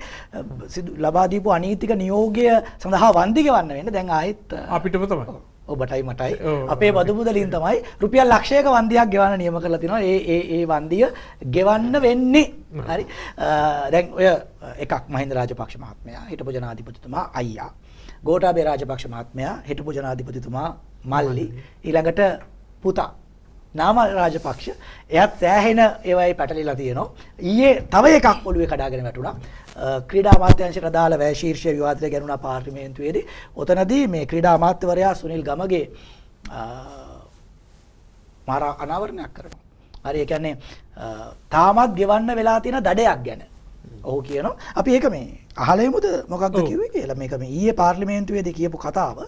ලබා දීපු අනීතික නියෝගය සඳහා වන්දි ගෙවන්න වෙන්නේ. දැන් ආයෙත් අපිටම තමයි. ඔබටයි මටයි අපේ බදු මුදලින් තමයි රුපියල් ලක්ෂයක වන්දියක් ගෙවන්න නියම කරලා තිනවා. ඒ වන්දිය ගෙවන්න වෙන්නේ. හරි. දැන් ඔය එකක් මහින්ද රාජපක්ෂ මහත්මයා හිටපු ජනාධිපතිතුමා අයියා. ගෝඨාභය රාජපක්ෂ මහත්මයා හිටපු ජනාධිපතිතුමා මල්ලි. ඊළඟට පුතා නාමල් රාජපක්ෂ. එයත් සෑහෙන ඒවායි පැටලිලා තියෙනවා. ඊයේ තව එකක් ඔළුවේ කඩාගෙන වැටුණා. ක්‍රීඩා අමාත්‍යාංශයට අදාළ වැය ශීර්ෂ විවාදයට ගැනුණා පාර්ලිමේන්තුවේදී. ඔතනදී මේ ක්‍රීඩා අමාත්‍යවරයා සුනිල් ගමගේ මාර අනාවරණයක් කරනවා. හරි. ඒ කියන්නේ තාමත් ගෙවන්න වෙලා තියෙන දඩයක් ගැන ඔහු කියනවා. අපි ඒක මේ අහලා යමුද මොකක්ද කිව්වේ කියලා. මේක මේ ඊයේ පාර්ලිමේන්තුවේදී කියපු කතාව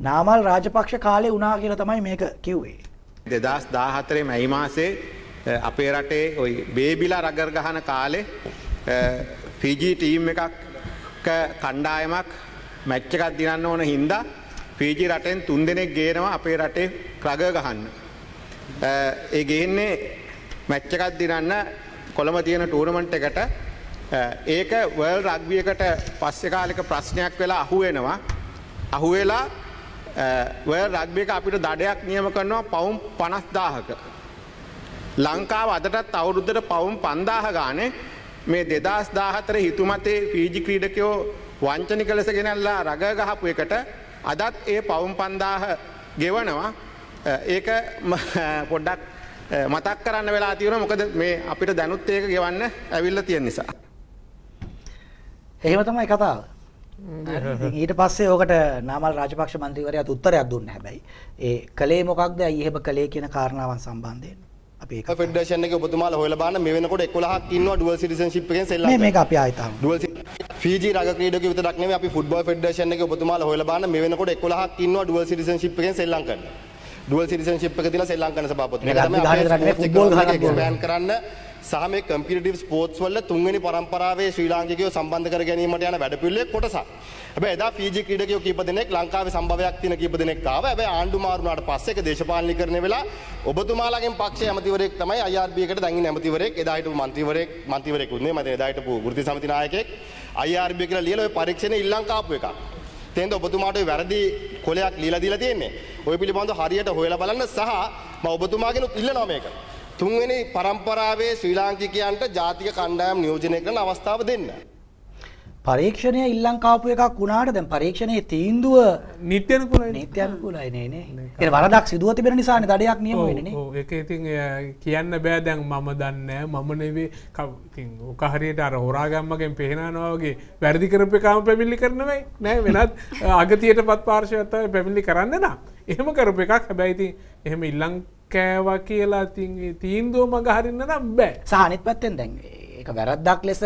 නාමල් රාජපක්ෂ කාලේ වුණා කියලා තමයි මේක කිව්වේ. 2014 මැයි මාසේ අපේ රටේ ওই බේබිලා රගර් ගහන කාලේ ෆීජි ටීම් එකක් කණ්ඩායමක් මැච් එකක් දිනන්න ඕන හින්දා ෆීජි රටෙන් 3 දෙනෙක් ගේනවා අපේ රටේ රගර් ගහන්න. ඒ ගේන්නේ මැච් එකක් දිනන්න කොළඹ තියෙන ටූර්නමන්ට් එකට. ඒක වර්ල්ඩ් රග්බි එකට පස්සේ කාලෙක ප්‍රශ්නයක් වෙලා අහුවෙනවා. අහුවෙලා වර්ල්ඩ් රග්බි එක අපිට දඩයක් නියම කරනවා පවුම් 50000ක. ලංකාව අදටත් අවුරුද්දට පවුම් 5000 ගානේ මේ 2014 හිතුමතේ ෆීජි ක්‍රීඩකයෝ වංචනික ලෙස ගෙනල්ලා රග ගහපු එකට අදත් ඒ පවුම් 5000 ගෙවනවා. ඒක පොඩ්ඩක් මතක් කරන්න වෙලා තියෙනවා. මොකද මේ අපිට දැනුත් ඒක ගෙවන්න ඇවිල්ලා තියෙන නිසා. එහෙම තමයි කතාව. ඊට පස්සේ ඕකට නාමල් රාජපක්ෂ මන්ත්‍රීවරයාත් උත්තරයක් දුන්නා. හැබැයි ඒ කලේ මොකක්ද ඇයි එහෙම කලේ කියන කාරණාවන් සම්බන්ධයෙන් අපි ඒක ෆෙඩරේෂන් එකේ ඔබතුමාලා හොයලා බලන්න මේ වෙනකොට 11ක් ඉන්නවා ඩුවල් සිටිසන්ෂිප් එකෙන් සෙල්ලම් කරනවා. මේක අපි ආයෙත් අහමු. ඩුවල් ෆීජි රග ක්‍රීඩකයෝ විතරක් නෙමෙයි අපි ෆුට්බෝල් ෆෙඩරේෂන් එකේ ඔබතුමාලා හොයලා බලන්න මේ වෙනකොට 11ක් ඉන්නවා ඩුවල් සිටිසන්ෂිප් එකෙන් සෙල්ලම් කරනවා. ඩුවල් සිටිසන්ෂිප් එක දීලා ශ්‍රී ලංකන් සභාපති. මේ රග්බි ගහන විතරක් නෙවෙයි ෆුට්බෝල් ගහනත් එක්ස්පෑන්ඩ් කරන්න සහ මේ කම්පිටිටිව් ස්පෝර්ට්ස් වල තුන්වෙනි පරම්පරාවේ ශ්‍රී ලාංකිකයෝ සම්බන්ධ කර ගැනීමට යන වැඩපිළිවෙලේ කොටසක්. හැබැයි එදා ෆීජි ක්‍රීඩකයෝ කීප දෙනෙක් ලංකාවේ සම්භවයක් තියෙන කීප දෙනෙක් ආවා. හැබැයි ආණ්ඩු මාරු වුණාට පස්සේ ඒක දේශපාලනීකරණය වෙලා ඔබතුමාලාගෙන් පක්ෂයේ ඇමතිවරයෙක් තමයි IRB එකට දැන් ඉන්න ඇමතිවරයෙක් එදා හිටපු මන්ත්‍රීවරයෙක් උන්නේ මම එදා හිටපු වෘත්ති සමිති නායකයෙක් IRB කියලා ලියලා ඔය පරීක්ෂණේ ඉල්ලන් කාපු එකක්. තෙන්ද ඔබතුමාට ඔය වැරදි කොලයක් ලියලා දීලා තියෙන්නේ. ඔය පිළිබඳව හරියට හොයලා බලන්න සහ මම ඔබතුමාගෙන් ඉල්ලනවා මේක. තුන්වෙනි පරම්පරාවේ ශ්‍රී ලාංකිකයන්ට ජාතික කණ්ඩායම් නියෝජනය කරන අවස්ථාව දෙන්න. පරීක්ෂණය ඉල්ලන් කාපු එකක් වුණාට දැන් පරීක්ෂණයේ තීන්දුව නිත්‍යනුකූලයි. නිත්‍යනුකූලයි නේ. ඒ වරදක් සිදුව තිබෙන නිසානේ දඩයක් නියම වෙන්නේ නේ. ඔව් ඒක ඉතින් කියන්න බෑ දැන් මම දන්නේ නැහැ මම නෙවෙයි ඉතින් ඔක හරියට අර හොරාගම්මගෙන් පේනනවා වගේ වැරදි කරපු එකම පැමිණිලි කරනවයි නෑ වෙනත් අගතියටපත් පාර්ශවයක් තමයි පැමිණිලි කරන්න නා. එහෙම කරපු එකක් හැබැයි ඉතින් එහෙම ඉල්ලන් කෑවා කියලා ඉතින් තීන්දුව මග හරින්න නම් බෑ. සහ අනිත් පැත්තෙන් දැන් ඒක වැරද්දක් ලෙස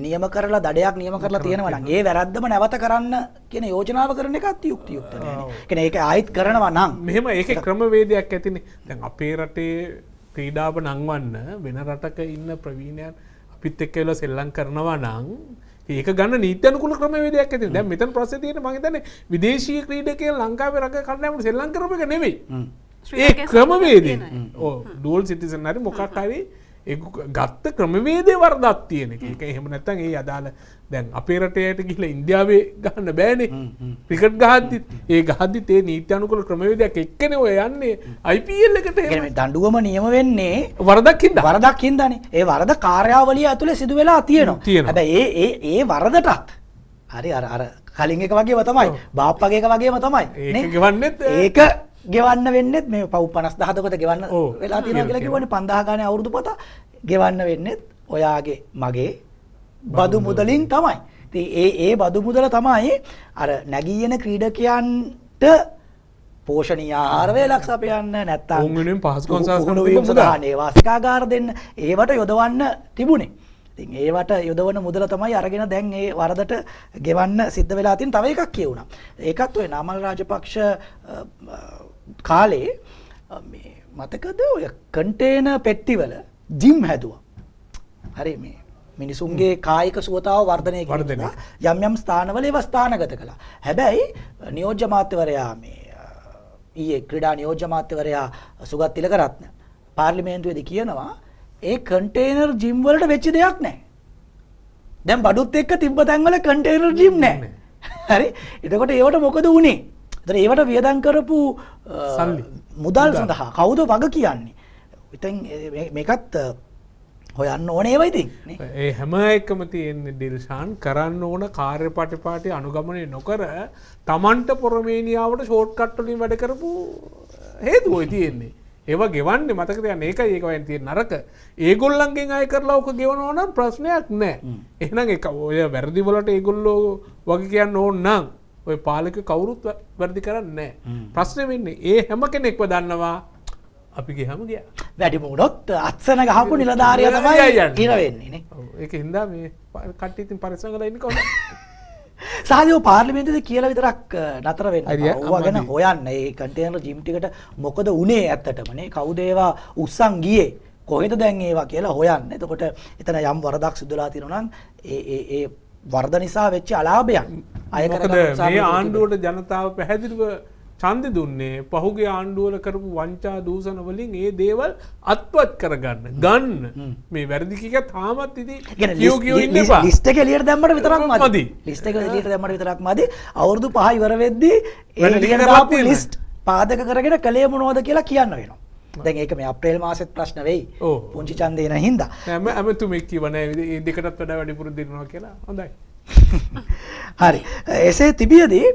නියම කරලා දඩයක් නියම කරලා තියෙනවා නම් ඒ වැරද්දම නැවත කරන්න කියන යෝජනාව කරන එකත් යුක්තියුක්ත නෑනේ. කියන්නේ ඒක ආයිත් කරනවා නම් මෙහෙම ඒකේ ක්‍රමවේදයක් ඇතිනේ. දැන් අපේ රටේ ක්‍රීඩාව නංවන්න වෙන රටක ඉන්න ප්‍රවීණයන් අපිත් එක්ක වෙලා සෙල්ලම් කරනවා නම් ඒක ගන්න නීති අනුකූල ක්‍රමවේදයක් ඇතිනේ. දැන් මෙතන ප්‍රශ්නේ තියෙන්නේ මම හිතන්නේ විදේශීය ක්‍රීඩකයන් ලංකාවේ රඟ කණ්ඩායමට සෙල්ලම් කරපු එක නෙවෙයි. ඒ ක්‍රමවේදේ ඔව් ඩුවල් සිටිසන් හරි මොකක් හරි ඒ ගත්ත ක්‍රමවේදේ වරදක් තියෙන එක. ඒක එහෙම නැත්නම් ඒ අදාළ දැන් අපේ රටේට ගිහලා ඉන්දියාවේ ගහන්න බෑනේ. ක්‍රිකට් ගහද්දිත් ඒ ගහද්දිත් ඒ නීති අනුකූල ක්‍රමවේදයක් එක්කනේ ඔය යන්නේ IPL එකට. ඒ කියන්නේ දඬුවම නියම වෙන්නේ වරදක් හින්දා. වරදක් හින්දානේ. ඒ වරද කාර්යාවලිය ඇතුලේ සිදු වෙලා තියෙනවා. හැබැයි ඒ වරදටත් හරි අර කලින් එක වගේම තමයි. බාප්පගේ එක වගේම තමයි. ඒක ගෙවන්නෙත් ඒක ගෙවන්න වෙන්නෙත් මේ පව් 50000කට ගෙවන්න වෙලා තියෙනවා කියලා කිව්වනේ 5000 ගානේ අවුරුදු පත ගෙවන්න වෙන්නෙත් ඔයාගේ මගේ බදු මුදලින් තමයි. ඉතින් ඒ බදු මුදල තමයි අර නැගී එන ක්‍රීඩකයන්ට පෝෂණීය ආහාර වේලක් සපයන්න නැත්තම් උන් වෙනුවෙන් පහසුකම් සාසන සඳහා නේවාසිකාගාර දෙන්න ඒවට යොදවන්න තිබුණේ. ඉතින් ඒවට යොදවන මුදල තමයි අරගෙන දැන් ඒ වරදට ගෙවන්න සිද්ධ වෙලා තියෙන. තව එකක් කියුණා. ඒකත් ඔය නාමල් රාජපක්ෂ කාලේ මේ මතකද ඔය කන්ටේනර් පෙට්ටිවල ජිම් හැදුවා. හරි මේ මිනිසුන්ගේ කායික සුවතාව වර්ධනය කරනවා යම් යම් ස්ථානවල ඒවා ස්ථානගත කළා. හැබැයි නියෝජ්‍ය අමාත්‍යවරයා මේ ඊයේ ක්‍රීඩා නියෝජ්‍ය අමාත්‍යවරයා සුගත් තිලකරත්න පාර්ලිමේන්තුවේදී කියනවා ඒ කන්ටේනර් ජිම් වලට වෙච්ච දෙයක් නැහැ. දැන් බඩුත් එක්ක තිබ්බ තැන්වල කන්ටේනර් ජිම් නැහැ. හරි. එතකොට ඒවට මොකද වුනේ? ඒතර ඒවට වියදම් කරපු මුදල් සඳහා කවුද වග කියන්නේ? ඉතින් මේකත් හොයන්න ඕනේ ඒවා ඉතින් නේ. ඒ හැම එකම තියෙන්නේ ඩිල්ෂාන් කරන්න ඕන කාර්යපටිපාටි අනුගමනය නොකර Tamanට පොරමේනියාවට ෂෝට් කට් වලින් වැඩ කරපු හේතුවයි තියෙන්නේ. ඒවා ගෙවන්නේ මතක තියාගන්න. ඒකයි ඒක වෙන තියෙන නරක. ඒගොල්ලන්ගෙන් අය කරලා ඔක ගෙවනවා නම් ප්‍රශ්නයක් නැහැ. එහෙනම් ඒක ඔය වැරදි වලට ඒගොල්ලෝ වගේ කියන්න ඕන නම් ඔය පාලක කවුරුත් වැරදි කරන්නේ නැහැ. ප්‍රශ්නේ වෙන්නේ ඒ හැම කෙනෙක්ව දන්නවා අපි ගියම ගියා. වැඩි මොනොත් අත්සන ගහපු නිලධාරියා තමයි ඉර වෙන්නේ නේ. ඔව් ඒක හින්දා මේ කට්ටිය ඉතින් පරිස්සම් කරලා ඉන්නේ කොහොමද? සාදියෝ පාර්ලිමේන්තුවේ කියලා විතරක් නතර වෙන්න. ඕවා ගැන හොයන්න. මේ කන්ටේනර් ජිම් ටිකට මොකද උනේ ඇත්තටම නේ? කවුද ඒවා උස්සන් ගියේ? කොහෙද දැන් ඒවා කියලා හොයන්න. එතකොට එතන යම් වරදක් සිදුලා තියෙනවා නම් ඒ වරද නිසා වෙච්ච අලාභයක් අය කරගන්න උත්සාහ මේ ආණ්ඩුවට ජනතාව පැහැදිලිව ඡන්දෙ දුන්නේ පහුගිය ආණ්ඩුවල කරපු වංචා දූෂණ වලින් ඒ දේවල් අත්වත් කරගන්න ගන්න මේ වැරදි කික තාමත් ඉතින් කියෝ ඉන්න එපා. ලිස්ට් එක එළියට දැම්මට විතරක් මදි. ලිස්ට් එක එළියට දැම්මට විතරක් මදි. අවුරුදු 5 ඉවර වෙද්දී ඒ එළියට දාපු ලිස්ට් පාදක කරගෙන කලේ මොනවද කියලා කියන්න වෙනවා. දැන් ඒක මේ අප්‍රේල් මාසෙත් ප්‍රශ්න වෙයි. පුංචි ඡන්දේ නැ හින්දා. ඇමතුමෙක් කිව්ව නෑ මේ දෙකටත් වඩා වැඩිපුර දෙනවා කියලා. හොඳයි. හරි. එසේ තිබියදී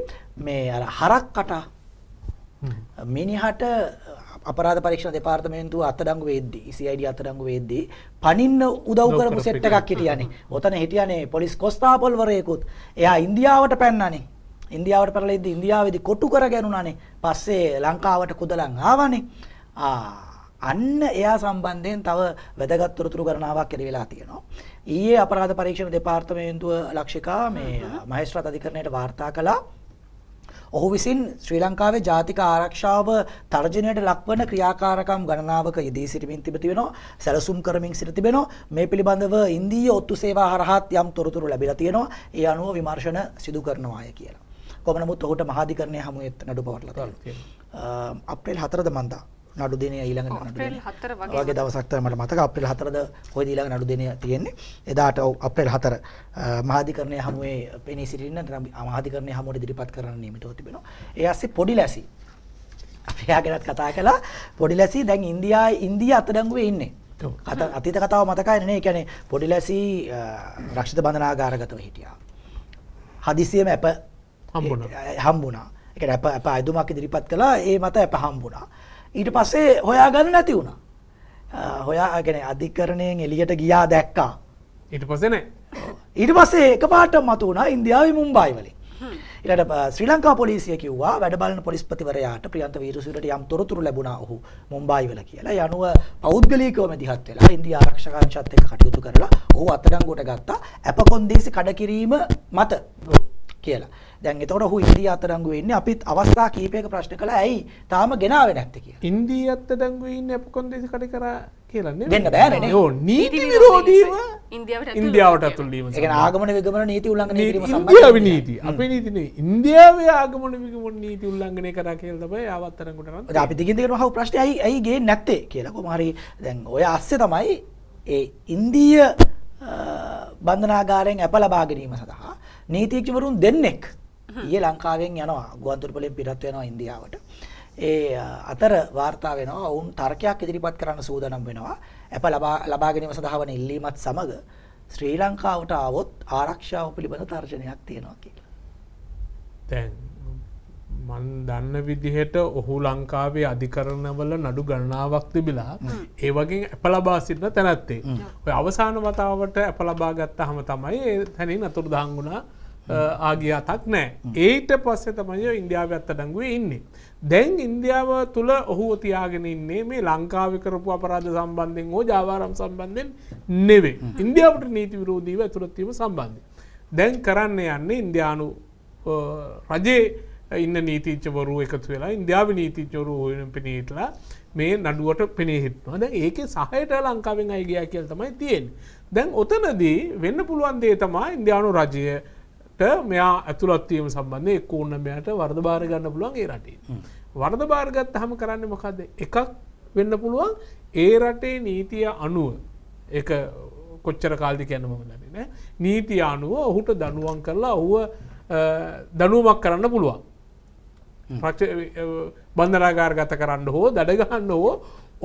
මේ අර හරක් කටා මිනිහට අපරාධ පරීක්ෂණ දෙපාර්තමේන්තුව අත්අඩංගු වෙද්දී CID අත්අඩංගු වෙද්දී පනින්න උදව් කරපු සෙට් එකක් හිටියානේ. ඔතන හිටියානේ පොලිස් කොස්තාපල්වරයෙකුත්. එයා ඉන්දියාවට පැන්නානේ. ඉන්දියාවට පැනලා ඉද්දී ඉන්දියාවේදී කොටු කරගෙනුණානේ. පස්සේ ලංකාවට කුදලන් ආවනේ. අන්න එයා සම්බන්ධයෙන් තව වැදගත් තොරතුරු ගණනාවක් එළි වෙලා තියෙනවා. ඊයේ අපරාධ පරීක්ෂණ දෙපාර්තමේන්තුව ලක්ෂිකා මේ මහේස්ත්‍රාත් අධිකරණයට වාර්තා කළා ඔහු විසින් ශ්‍රී ලංකාවේ ජාතික ආරක්ෂාව තර්ජනයට ලක්වන ක්‍රියාකාරකම් ගණනාවක යෙදී සිටමින් තිබෙනවා, සැලසුම් කරමින් සිට තිබෙනවා. මේ පිළිබඳව ඉන්දීය ඔත්තු සේවා හරහාත් යම් තොරතුරු ලැබිලා තියෙනවා. ඒ අනුව විමර්ශන සිදු කරනවාය කියලා. කොහොම නමුත් ඔහුට මහාධිකරණය හමුවෙත් නඩු පවර්ලා තියෙනවා. අප්‍රේල් 4ද මන්දා නඩු දිනේ ඊළඟ නඩු අප්‍රේල් 4 වගේ දවසක් තමයි මට මතක. අප්‍රේල් 4ද කොයිද ඊළඟ නඩු දිනේ තියෙන්නේ. එදාට අප්‍රේල් 4 මහාධිකරණය හමුවේ පෙනී සිටින්න මහාධිකරණය හමුවට ඉදිරිපත් කරන්න නියමිතව තිබෙනවා. ඒ ASCII පොඩි ලැසි අපි යාගෙනත් කතා කළා. පොඩි ලැසි දැන් ඉන්දියා අත්අඩංගුවේ ඉන්නේ. අතීත කතාව මතකයි නේ. ඒ කියන්නේ පොඩි ලැසි රක්ෂිත බන්ධනාගාරගතව හිටියා. හදිසියෙම අප හම්බුණා. ඒ කියන්නේ අප අයදුමක් ඉදිරිපත් කළා. ඒ මත අප හම්බුණා. ඊට පස්සේ හොයාගන්න නැති වුණා. කියන්නේ අධිකරණයෙන් එළියට ගියා දැක්කා. ඊට පස්සේ නෑ. ඊට පස්සේ එකපාරටම මතු වුණා ඉන්දියාවේ මුම්බායි වලින්. ඊළඟට ශ්‍රී ලංකා පොලිසිය කිව්වා වැඩ බලන පොලිස්පතිවරයාට ප්‍රියන්ත වීරසූරියට යම් තොරතුරු ලැබුණා ඔහු මුම්බායි වල කියලා. ඒ අනුව පෞද්ගලිකව මැදිහත් වෙලා ඉන්දියා ආරක්ෂක අංශයත් එක්ක කටයුතු කරලා ඔහු අත්අඩංගුවට ගත්තා. අපකොන්දේසි කඩකිරීම මත කියලා. දැන් එතකොට ඔහු ඉන්දියා අත්අඩංගුවේ ඉන්නේ. අපිත් අවස්ථා කීපයක ප්‍රශ්න කළා ඇයි තාම ගෙනාවේ නැත්තේ කියලා. ඉන්දියා අත්අඩංගුවේ ඉන්නේ අපකොන්දේසි කඩ කරා කියලා නෙමෙයි. වෙන්න බෑනේ නේ. ඔව් නීති විරෝධීව ඉන්දියාවට ඇතුල් වීම. ඒ කියන්නේ ආගමන විගමන නීති උල්ලංඝනය කිරීම සම්බන්ධව ඉන්දියාවේ නීති. අපේ නීති නෙවෙයි. ඉන්දියාවේ ආගමන විගමන නීති උල්ලංඝනය කරා කියලා තමයි ආවත්තරංගුට කරන්නේ. අපි දිගින් දිගටම අහපු ප්‍රශ්නේ ඇයි ගේන්නේ නැත්තේ කියලා. කොහොම හරි දැන් ඔය ASCII තමයි ඒ ඉන්දිය බන්ධනාගාරයෙන් අප ලබා ගැනීම සඳහා නීතිඥවරුන් දෙන්නෙක් ඊයේ ලංකාවෙන් යනවා ගුවන්තොටුපළෙන් පිටත් වෙනවා ඉන්දියාවට. ඒ අතර වාර්තා වෙනවා ඔවුන් තර්කයක් ඉදිරිපත් කරන්න සූදානම් වෙනවා. අප ලබා ගැනීම සඳහා වන ඉල්ලීමත් සමග ශ්‍රී ලංකාවට ආවොත් ආරක්ෂාව පිළිබඳ තර්ජනයක් තියෙනවා කියලා. දැන් මන් දන්න විදිහට ඔහු ලංකාවේ අධිකරණවල නඩු ගණනාවක් තිබිලා ඒ වගේ අප ලබා සිටින තැනැත්තේ. ඔය අවසාන වතාවට අප ලබා ගත්තාම තමයි ඒ තැනින් අතුරුදහන් වුණා. ආගියාතක් නෑ. ඊට පස්සේ තමයි ඉන්දියාවේ අත්අඩංගුවේ ඉන්නේ. දැන් ඉන්දියාව තුල ඔහුව තියාගෙන ඉන්නේ මේ ලංකාවේ කරපු අපරාධ සම්බන්ධයෙන් හෝ ජාවාරම් සම්බන්ධයෙන් නෙවෙයි. ඉන්දියාවට නීති විරෝධීව ඇතුළත් වීම සම්බන්ධයෙන්. දැන් කරන්න යන්නේ ඉන්දියානු රජයේ ඉන්න නීතිඥවරු එකතු වෙලා ඉන්දියාවේ නීතිඥවරු වෙන පෙනී හිටලා මේ නඩුවට පෙනී හිටනවා. දැන් ඒකේ සහයට ලංකාවෙන් අය ගියා කියලා තමයි තියෙන්නේ. දැන් ඔතනදී වෙන්න පුළුවන් දේ තමයි ඉන්දියානු රජය මෙයා ඇතුළත් වීම සම්බන්ධයෙන් එක්ක ඕන මෙයාට වරද බාර ගන්න පුළුවන් ඒ රටේ. වරද බාර ගත්තාම කරන්නේ මොකද්ද? එකක් වෙන්න පුළුවන් ඒ රටේ නීතිය අනුව ඒක කොච්චර කාලෙද කියන්න මම දන්නේ නැහැ. නීතිය අනුව ඔහුට දඬුවම් කරලා ඔහුව දඬුවමක් කරන්න පුළුවන්. බන්ධනාගාරගත කරන්න හෝ දඩ ගහන්න හෝ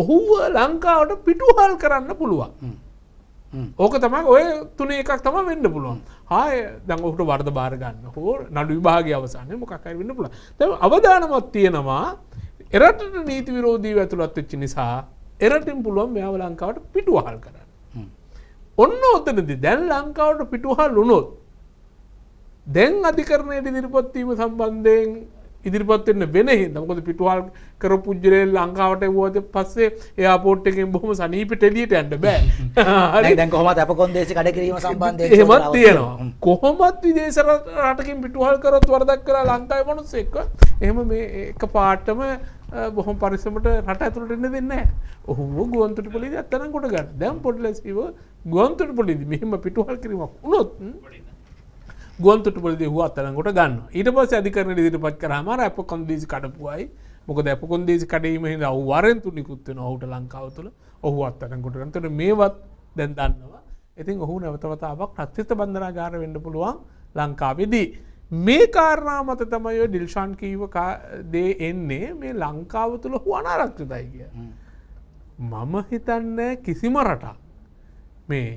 ඔහුව ලංකාවට පිටුවහල් කරන්න පුළුවන්. ඕක තමයි ඔය තුනේ එකක් තමයි වෙන්න පුළුවන්. හාය දැන් ඔහුට වරද බාර ගන්න හෝ නඩු විභාගය අවසානයේ මොකක් හරි වෙන්න පුළුවන්. දැන් අවදානමක් තියෙනවා එරටට නීති විරෝධීව ඇතුළත් වෙච්ච නිසා එරටින් පුළුවන් මෙයාව ලංකාවට පිටුවහල් කරන්න. ඔන්න ඔතනදී දැන් ලංකාවට පිටුවහල් වුණොත් දැන් අධිකරණයට ඉදිරිපත් වීම සම්බන්ධයෙන් ඉදිරිපත් වෙන්න වෙන හින්දා මොකද පිටුවහල් කරපු පුජ්‍යලේ ලංකාවට එවුවට පස්සේ එයාපෝට් එකෙන් බොහොම සනීපෙට එළියට යන්න බෑ. දැන් කොහොමද අපකොන්දේසි කඩ කිරීම සම්බන්ධයෙන් එහෙමත් තියෙනවා. කොහොමත් විදේශ රටකින් පිටුවහල් කරොත් වරදක් කරලා ලංකාවේ මිනිස්සෙක්ව එහෙම මේ එක පාටම බොහොම පරිස්සමට රට ඇතුළට එන්න දෙන්නේ නැහැ. ඔහුව ගුවන්තොටුපළේදී අත්අඩංගුවට ගන්න. දැන් පොඩ්ඩලසිව ගුවන්තොටුපළේදී මෙහෙම පිටුවහල් කිරීමක් වුණොත් ගුවන්තොටුපළේදී ඔහුව අත්අඩංගුවට ගන්නවා. ඊට පස්සේ අධිකරණයට ඉදිරිපත් කරාම අර අපකොන්දේසි කඩපුවයි. මොකද අපකොන්දේසි කඩීම හින්දා ඔහු වරෙන්තු නිකුත් වෙනවා ඔහුට ලංකාව තුළ. ඔහු අත්අඩංගුවට ගන්න. ඒතකොට මේවත් දැන් දන්නවා. ඉතින් ඔහු නැවත වතාවක් රක්ෂිත බන්ධනාගාර වෙන්න පුළුවන් ලංකාවේදී. මේ කාරණා මත තමයි ඔය ඩිල්ෂාන් කීව දේ එන්නේ මේ ලංකාව තුළ ඔහු අනාරක්ෂිතයි කිය. මම හිතන්නේ කිසිම රටක් මේ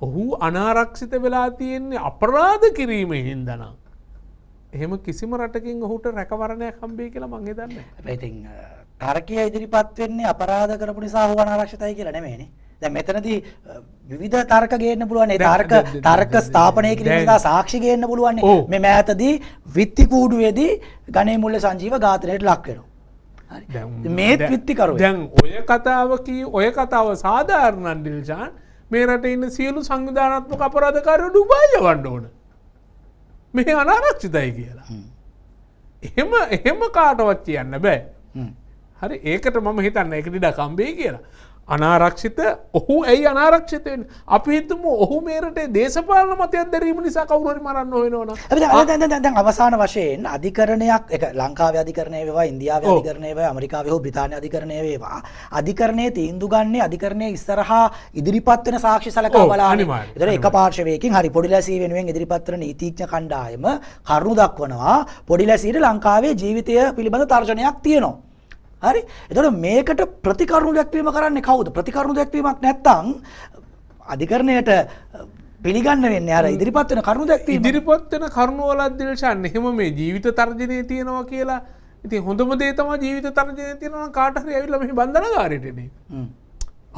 ඔහු අනාරක්ෂිත වෙලා තියෙන්නේ අපරාධ කිරීම හින්දා නම් එහෙම කිසිම රටකින් ඔහුට රැකවරණයක් හම්බෙයි කියලා මං හිතන්නේ නැහැ. හැබැයි ඉතින් තර්කය ඉදිරිපත් වෙන්නේ අපරාධ කරපු නිසා ඔහු අනාරක්ෂිතයි කියලා නෙමෙයිනේ. දැන් මෙතනදී විවිධ තර්ක ගේන්න පුළුවන්. ඒ තර්ක ස්ථාපනය කිරීම සඳහා සාක්ෂි ගේන්න පුළුවන්. මේ මෑතදී විත්ති කූඩුවේදී ගණේ මුල්ල සංජීව ඝාතනයට ලක් වෙනවා. හරි. මේත් විත්ති කරුවේ. දැන් ඔය කතාව සාධාරණ ඩිල්ෂාන් මේ රටේ ඉන්න සියලු සංවිධානාත්මක අපරාධකාරයෝ ඩුබායි යවන්න ඕන. මේ අනාරක්ෂිතයි කියලා. එහෙම කාටවත් කියන්න බෑ. හරි ඒකට මම හිතන්න එක ඉඩ කම්බේ කියලා. අනාරක්ෂිත ඔහු ඇයි අනාරක්ෂිත වෙන්නේ? අපි හිතමු ඔහු මේ රටේ දේශපාලන මතයක් දැරීම නිසා කවුරු හරි මරන්න හොයනවනම්. හැබැයි දැන් අවසාන වශයෙන් අධිකරණයක් එක ලංකාවේ අධිකරණය වේවා ඉන්දියාවේ අධිකරණය වේවා ඇමරිකාවේ හෝ බ්‍රිතාන්‍ය අධිකරණය වේවා අධිකරණයේ තීන්දුව ගන්නේ අධිකරණයේ ඉස්සරහා ඉදිරිපත් වෙන සාක්ෂි සලකා බලන්නේ. ඒතර එක පාර්ශවයකින් හරි පොඩි ලැසි වෙනුවෙන් ඉදිරිපත් වෙන නීතිඥ කණ්ඩායම කරුණු දක්වනවා පොඩි ලැසියට ලංකාවේ ජීවිතය පිළිබඳ තර්ජනයක් තියෙනවා. හරි එතකොට මේකට ප්‍රතිකරුණු දැක්වීම කරන්නේ කවුද? ප්‍රතිකරුණු දැක්වීමක් නැත්නම් අධිකරණයට පිළිගන්න වෙන්නේ අර ඉදිරිපත් වෙන කරුණු දැක්වීම. ඉදිරිපත් වෙන කරුණු වලත් දිල්ෂාන් එහෙම මේ ජීවිත තර්ජනයේ තියෙනවා කියලා. ඉතින් හොඳම දේ තමයි ජීවිත තර්ජනයේ තියෙනවා නම් කාට හරි ඇවිල්ලා මෙහි බන්ධනාගාරයට එන්නේ.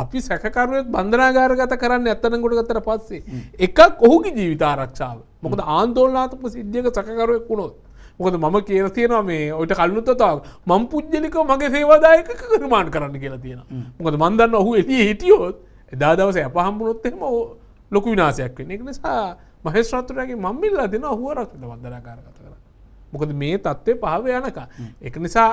අපි සැකකරුවෙක් බන්ධනාගාරගත කරන්නේ ඇත්තටම කොට ගත්තට පස්සේ එකක් ඔහුගේ ජීවිත ආරක්ෂාව. මොකද ආందోලනාත්මක සිද්ධියක සැකකරුවෙක් වුණොත් මොකද මම කියලා තියෙනවා මේ ඔයිට කල්නුත් තාව මම පුජ්‍යලිකව මගේ සේවාදායක නිර්මාණ කරන්න කියලා තියෙනවා. මොකද මම දන්නවා ඔහු එළියේ හිටියොත් එදා දවසේ අප හම්බුනොත් එහෙම ලොකු විනාශයක් වෙන්නේ. ඒක නිසා මහේස්ත්‍රාත්වරයාගෙන් මම ඉල්ලා දෙනවා ඔහුව ආරක්ෂිත බන්ධනාගාරගත කරන්න. මොකද මේ තත්ත්වය පහව යනකම්. ඒක නිසා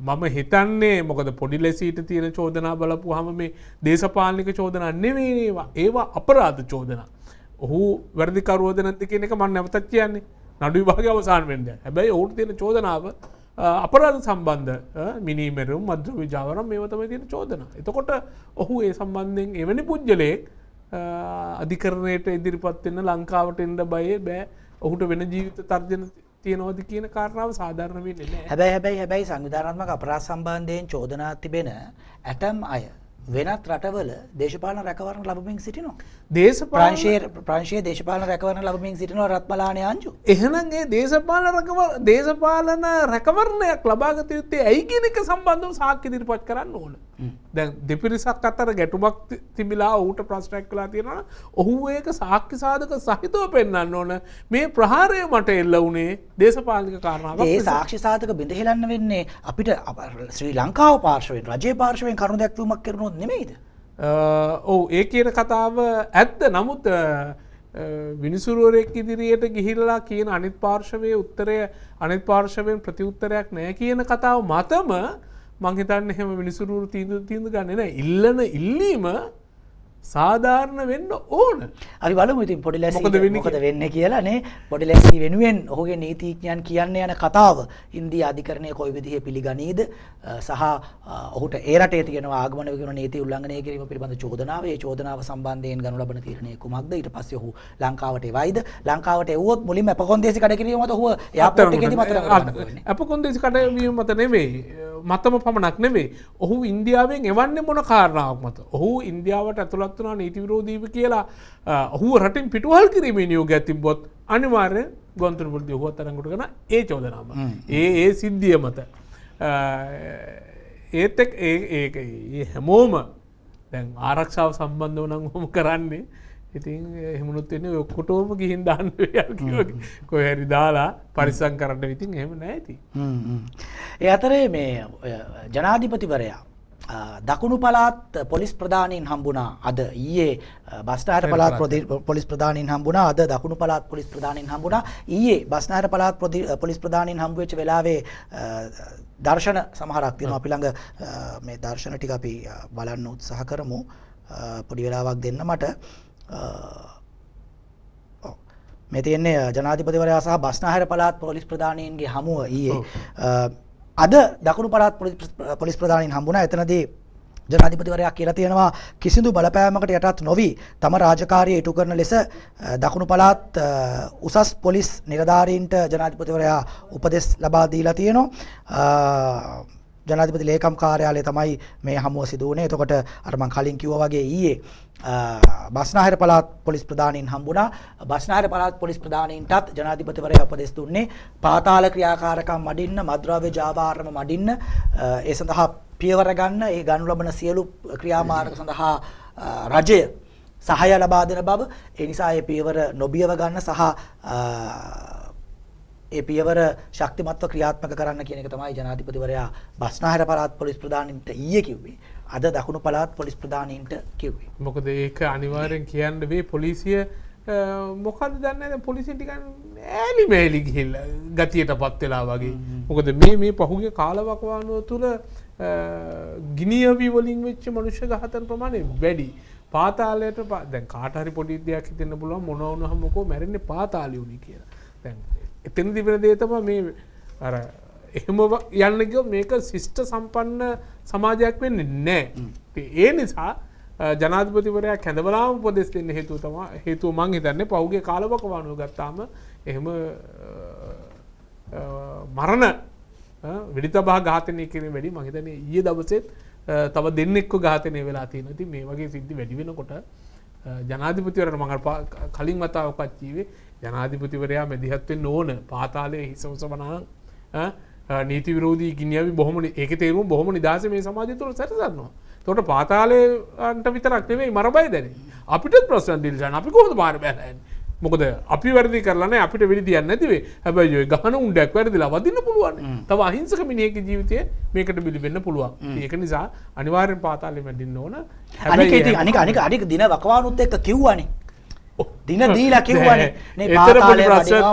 මම හිතන්නේ මොකද පොඩි ලෙසීට තියෙන චෝදනා බලපුවාම මේ දේශපාලනික චෝදනා නෙවෙයි ඒවා අපරාධ චෝදනා. ඔහු වැරදිකරුවද නැද්ද කියන එක මම නැවතත් කියන්නේ. නඩු විභාගය අවසන් වෙන්නේ. හැබැයි ඔහුට තියෙන චෝදනාව අපරාධ සම්බන්ධ මිනීමෙරුම් මද්ද්‍රව්‍ය ජාවාරම් මේවා තමයි තියෙන චෝදනා. එතකොට ඔහු ඒ සම්බන්ධයෙන් එවැනි පුජ්‍යලයක් අධිකරණයට ඉදිරිපත් වෙන්න ලංකාවට එන්න බෑ. ඔහුට වෙන ජීවිත තර්ජන තියෙනවද කියන කාරණාව සාධාරණ වෙන්නේ නැහැ. හැබැයි සංවිධානාත්මක අපරාධ සම්බන්ධයෙන් චෝදනා තිබෙන ඇතම් අය වෙනත් රටවල දේශපාලන රැකවරණ ලැබමින් සිටිනවා. ප්‍රංශයේ දේශපාලන රැකවරණ ලැබමින් සිටිනවා රත්මලානේ අංජු. එහෙනම් ඒ දේශපාලන රැකවරණයක් ලබාගත යුත්තේ ඇයි කියන එක සම්බන්ධව සාක්ෂි ඉදිරිපත් කරන්න ඕන. දැන් දෙපිරිසක් අතර ගැටුමක් තිබිලා ඔහුට ප්‍රශ්නයක් වෙලා තියෙනවා නම් ඔහු ඒක සාක්ෂි සාධක සහිතව පෙන්වන්න ඕන. මේ ප්‍රහාරය මට එල්ල වුණේ දේශපාලනික කාරණාවක්. ඒ සාක්ෂි සාධක බිඳහෙලන්න වෙන්නේ අපිට ශ්‍රී ලංකාව පාර්ශවයෙන් රජයේ පාර්ශවයෙන් කරුණු දැක්වීමක් කරනොත් නෙමෙයිද? ඔව් ඒ කියන කතාව ඇත්ත. නමුත් විනිසුරුවරෙක් ඉදිරියට ගිහිල්ලා කියන අනිත් පාර්ශවයේ උත්තරය අනිත් පාර්ශවයෙන් ප්‍රතිඋත්තරයක් නැහැ කියන කතාව මතම මං හිතන්නේ එහෙම විනිසුරුවරු තීන්දුව ගන්නේ නැහැ. ඉල්ලන ඉල්ලීම සාධාරණ වෙන්න ඕන. අපි බලමු ඉතින් පොඩි ලැසි මොකද වෙන්නේ කියලා නේ. පොඩි ලැසි වෙනුවෙන් ඔහුගේ නීතිඥයන් කියන්න යන කතාව ඉන්දියා අධිකරණය කොයි විදිහේ පිළිගනීද සහ ඔහුට ඒ රටේ තියෙන ආගමන විගුණ නීති උල්ලංඝනය කිරීම පිළිබඳ චෝදනාව ඒ චෝදනාව සම්බන්ධයෙන් ගනු ලබන තීරණය කුමක්ද? ඊට පස්සේ ඔහු ලංකාවට එවයිද? ලංකාවට එවුවොත් මුලින්ම අපකොන්දේසි කඩ කිරීම මත ඔහුව එයාපෝට් එකේදී මතක කරගන්න වෙන්නේ. අපකොන්දේසි කඩවීම මත නෙමෙයි. මතම පමණක් නෙමෙයි. ඔහු ඉන්දියාවෙන් එවන්නේ මොන කාරණාවක් මත? ඔහු ඉන්දියාවට ඇතුළත් වුණා නීති විරෝධීව කියලා ඔහුව රටින් පිටුවහල් කිරීමේ නියෝගයක් තිබ්බොත් අනිවාර්යෙන් ගොන්තුරු පොලිසිය ඔහුව අත්අඩංගුවට ගන්න ඒ චෝදනාව. ඒ සිද්ධිය මත ඒත් ඒක හැමෝම දැන් ආරක්ෂාව සම්බන්ධව නම් ඔහොම කරන්නේ. ඉතින් එහෙමනොත් වෙන්නේ ඔක්කොටම ගිහින් දාන්න වෙයි කොහේ හරි දාලා පරිස්සම් කරන්න ඉතින් එහෙම නැහැ ඉතින්. ඒ අතරේ මේ ජනාධිපතිවරයා දකුණු පළාත් පොලිස් ප්‍රධානීන් හම්බුණා අද ඊයේ බස්නාහිර පළාත් පොලිස් ප්‍රධානීන් හම්බුණා අද දකුණු පළාත් පොලිස් ප්‍රධානීන් හම්බුණා ඊයේ බස්නාහිර පළාත් පොලිස් ප්‍රධානීන් හම්බ වෙච්ච වෙලාවේ දර්ශන සමහරක් තියෙනවා අපි ළඟ මේ දර්ශන ටික අපි බලන්න උත්සාහ කරමු පොඩි වෙලාවක් දෙන්න මට මේ තියෙන්නේ ජනාධිපතිවරයා සහ බස්නාහිර පළාත් පොලිස් ප්‍රධානීන්ගේ හමුව ඊයේ අද දකුණු පළාත් පොලිස් ප්‍රධානීන් හම්බුණා. එතනදී ජනාධිපතිවරයා කියලා තියෙනවා කිසිදු බලපෑමකට යටත් නොවි තම රාජකාරිය ඉටු කරන ලෙස දකුණු පළාත් උසස් පොලිස් නිලධාරීන්ට ජනාධිපතිවරයා උපදෙස් ලබා දීලා තියෙනවා. ජනාධිපති ලේකම් කාර්යාලය තමයි මේ හමුව සිදු වුණේ. එතකොට අර මම කලින් කිව්වා වගේ ඊයේ බස්නාහිර පළාත් පොලිස් ප්‍රධානීන් හම්බුණා. බස්නාහිර පළාත් පොලිස් ප්‍රධානීන්ටත් ජනාධිපතිවරයා උපදෙස් දුන්නේ පාතාල ක්‍රියාකාරකම් මඩින්න, මද්ද්‍රව්‍ය ජාවාරම මඩින්න, ඒ සඳහා පියවර ගන්න, ඒ ගනු ලබන සියලු ක්‍රියාමාර්ග සඳහා රජය සහාය ලබා දෙන බව. ඒ නිසා මේ පියවර නොබියව ගන්න සහ ඒ පියවර ශක්තිමත්ව ක්‍රියාත්මක කරන්න කියන එක තමයි ජනාධිපතිවරයා බස්නාහිර පළාත් පොලිස් ප්‍රධානීන්ට ඊයේ කිව්වේ. අද දකුණු පළාත් පොලිස් ප්‍රධානීන්ට කිව්වේ. මොකද ඒක අනිවාර්යෙන් කියන්න වෙයි පොලිසිය මොකද දන්න පොලිසින් ටික ඈලි මේලි ගිහිල්ලා ගතියටපත් වෙලා වගේ. මොකද මේ පහුගිය කාලවකවානුව තුළ ගිනියවි වලින් වෙච්ච මනුෂ්‍ය ඝාතන ප්‍රමාණය වැඩි. පාතාලයට දැන් කාට හරි පොඩි දෙයක් හිතෙන්න පුළුවන් මොන වුණාම මොකෝ මැරෙන්නේ පාතාලේ උනි කියලා. දැන් එතන තිබෙන දේ තමයි මේ අර එහෙම යන්න ගියොත් මේක ශිෂ්ට සම්පන්න සමාජයක් වෙන්නේ නැහැ. ඒ නිසා ජනාධිපතිවරයා කැඳවලාම උපදෙස් දෙන්න හේතුව මං හිතන්නේ පහුගිය කාලවකවානුව ගත්තාම එහෙම මරණ විඩිතබා ඝාතනය කිරීම වැඩි. මං හිතන්නේ ඊයේ දවසෙත් තව දෙන්නෙක්ව ඝාතනය වෙලා තියෙනවා. ඉතින් මේ වගේ සිද්ධි වැඩි වෙනකොට ජනාධිපතිවරයාට මම කලින් වතාවකත් කිව්වේ ජනාධිපතිවරයා මැදිහත් වෙන්න ඕන. පාතාලයේ හිස ඔසවනවා නීති විරෝධී ගිනියවි බොහොම ඒකේ තේරුම බොහොම නිදහසේ මේ සමාජය තුළ සැරසනවා. එතකොට පාතාලයට විතරක් නෙමෙයි මරබය දැනේ. අපිටත් ප්‍රශ්න දිල්සන් අපි කොහොමද පාර බැලලා යන්නේ? මොකද අපි වැරදි කරලා නැහැ අපිට වෙලි තියන්නේ නැති වෙයි. හැබැයි ඔය ගහන උණ්ඩයක් වැරදිලා වදින්න පුළුවන්. තව අහිංසක මිනිහෙක්ගේ ජීවිතය මේකට බිලි වෙන්න පුළුවන්. ඒක නිසා අනිවාර්යෙන් පාතාලෙ මැදින්න ඕන. අනික දින වකවානුත් එක්ක කිව්වනේ. දින දීලා කිව්වනේ නේ පාතාලේ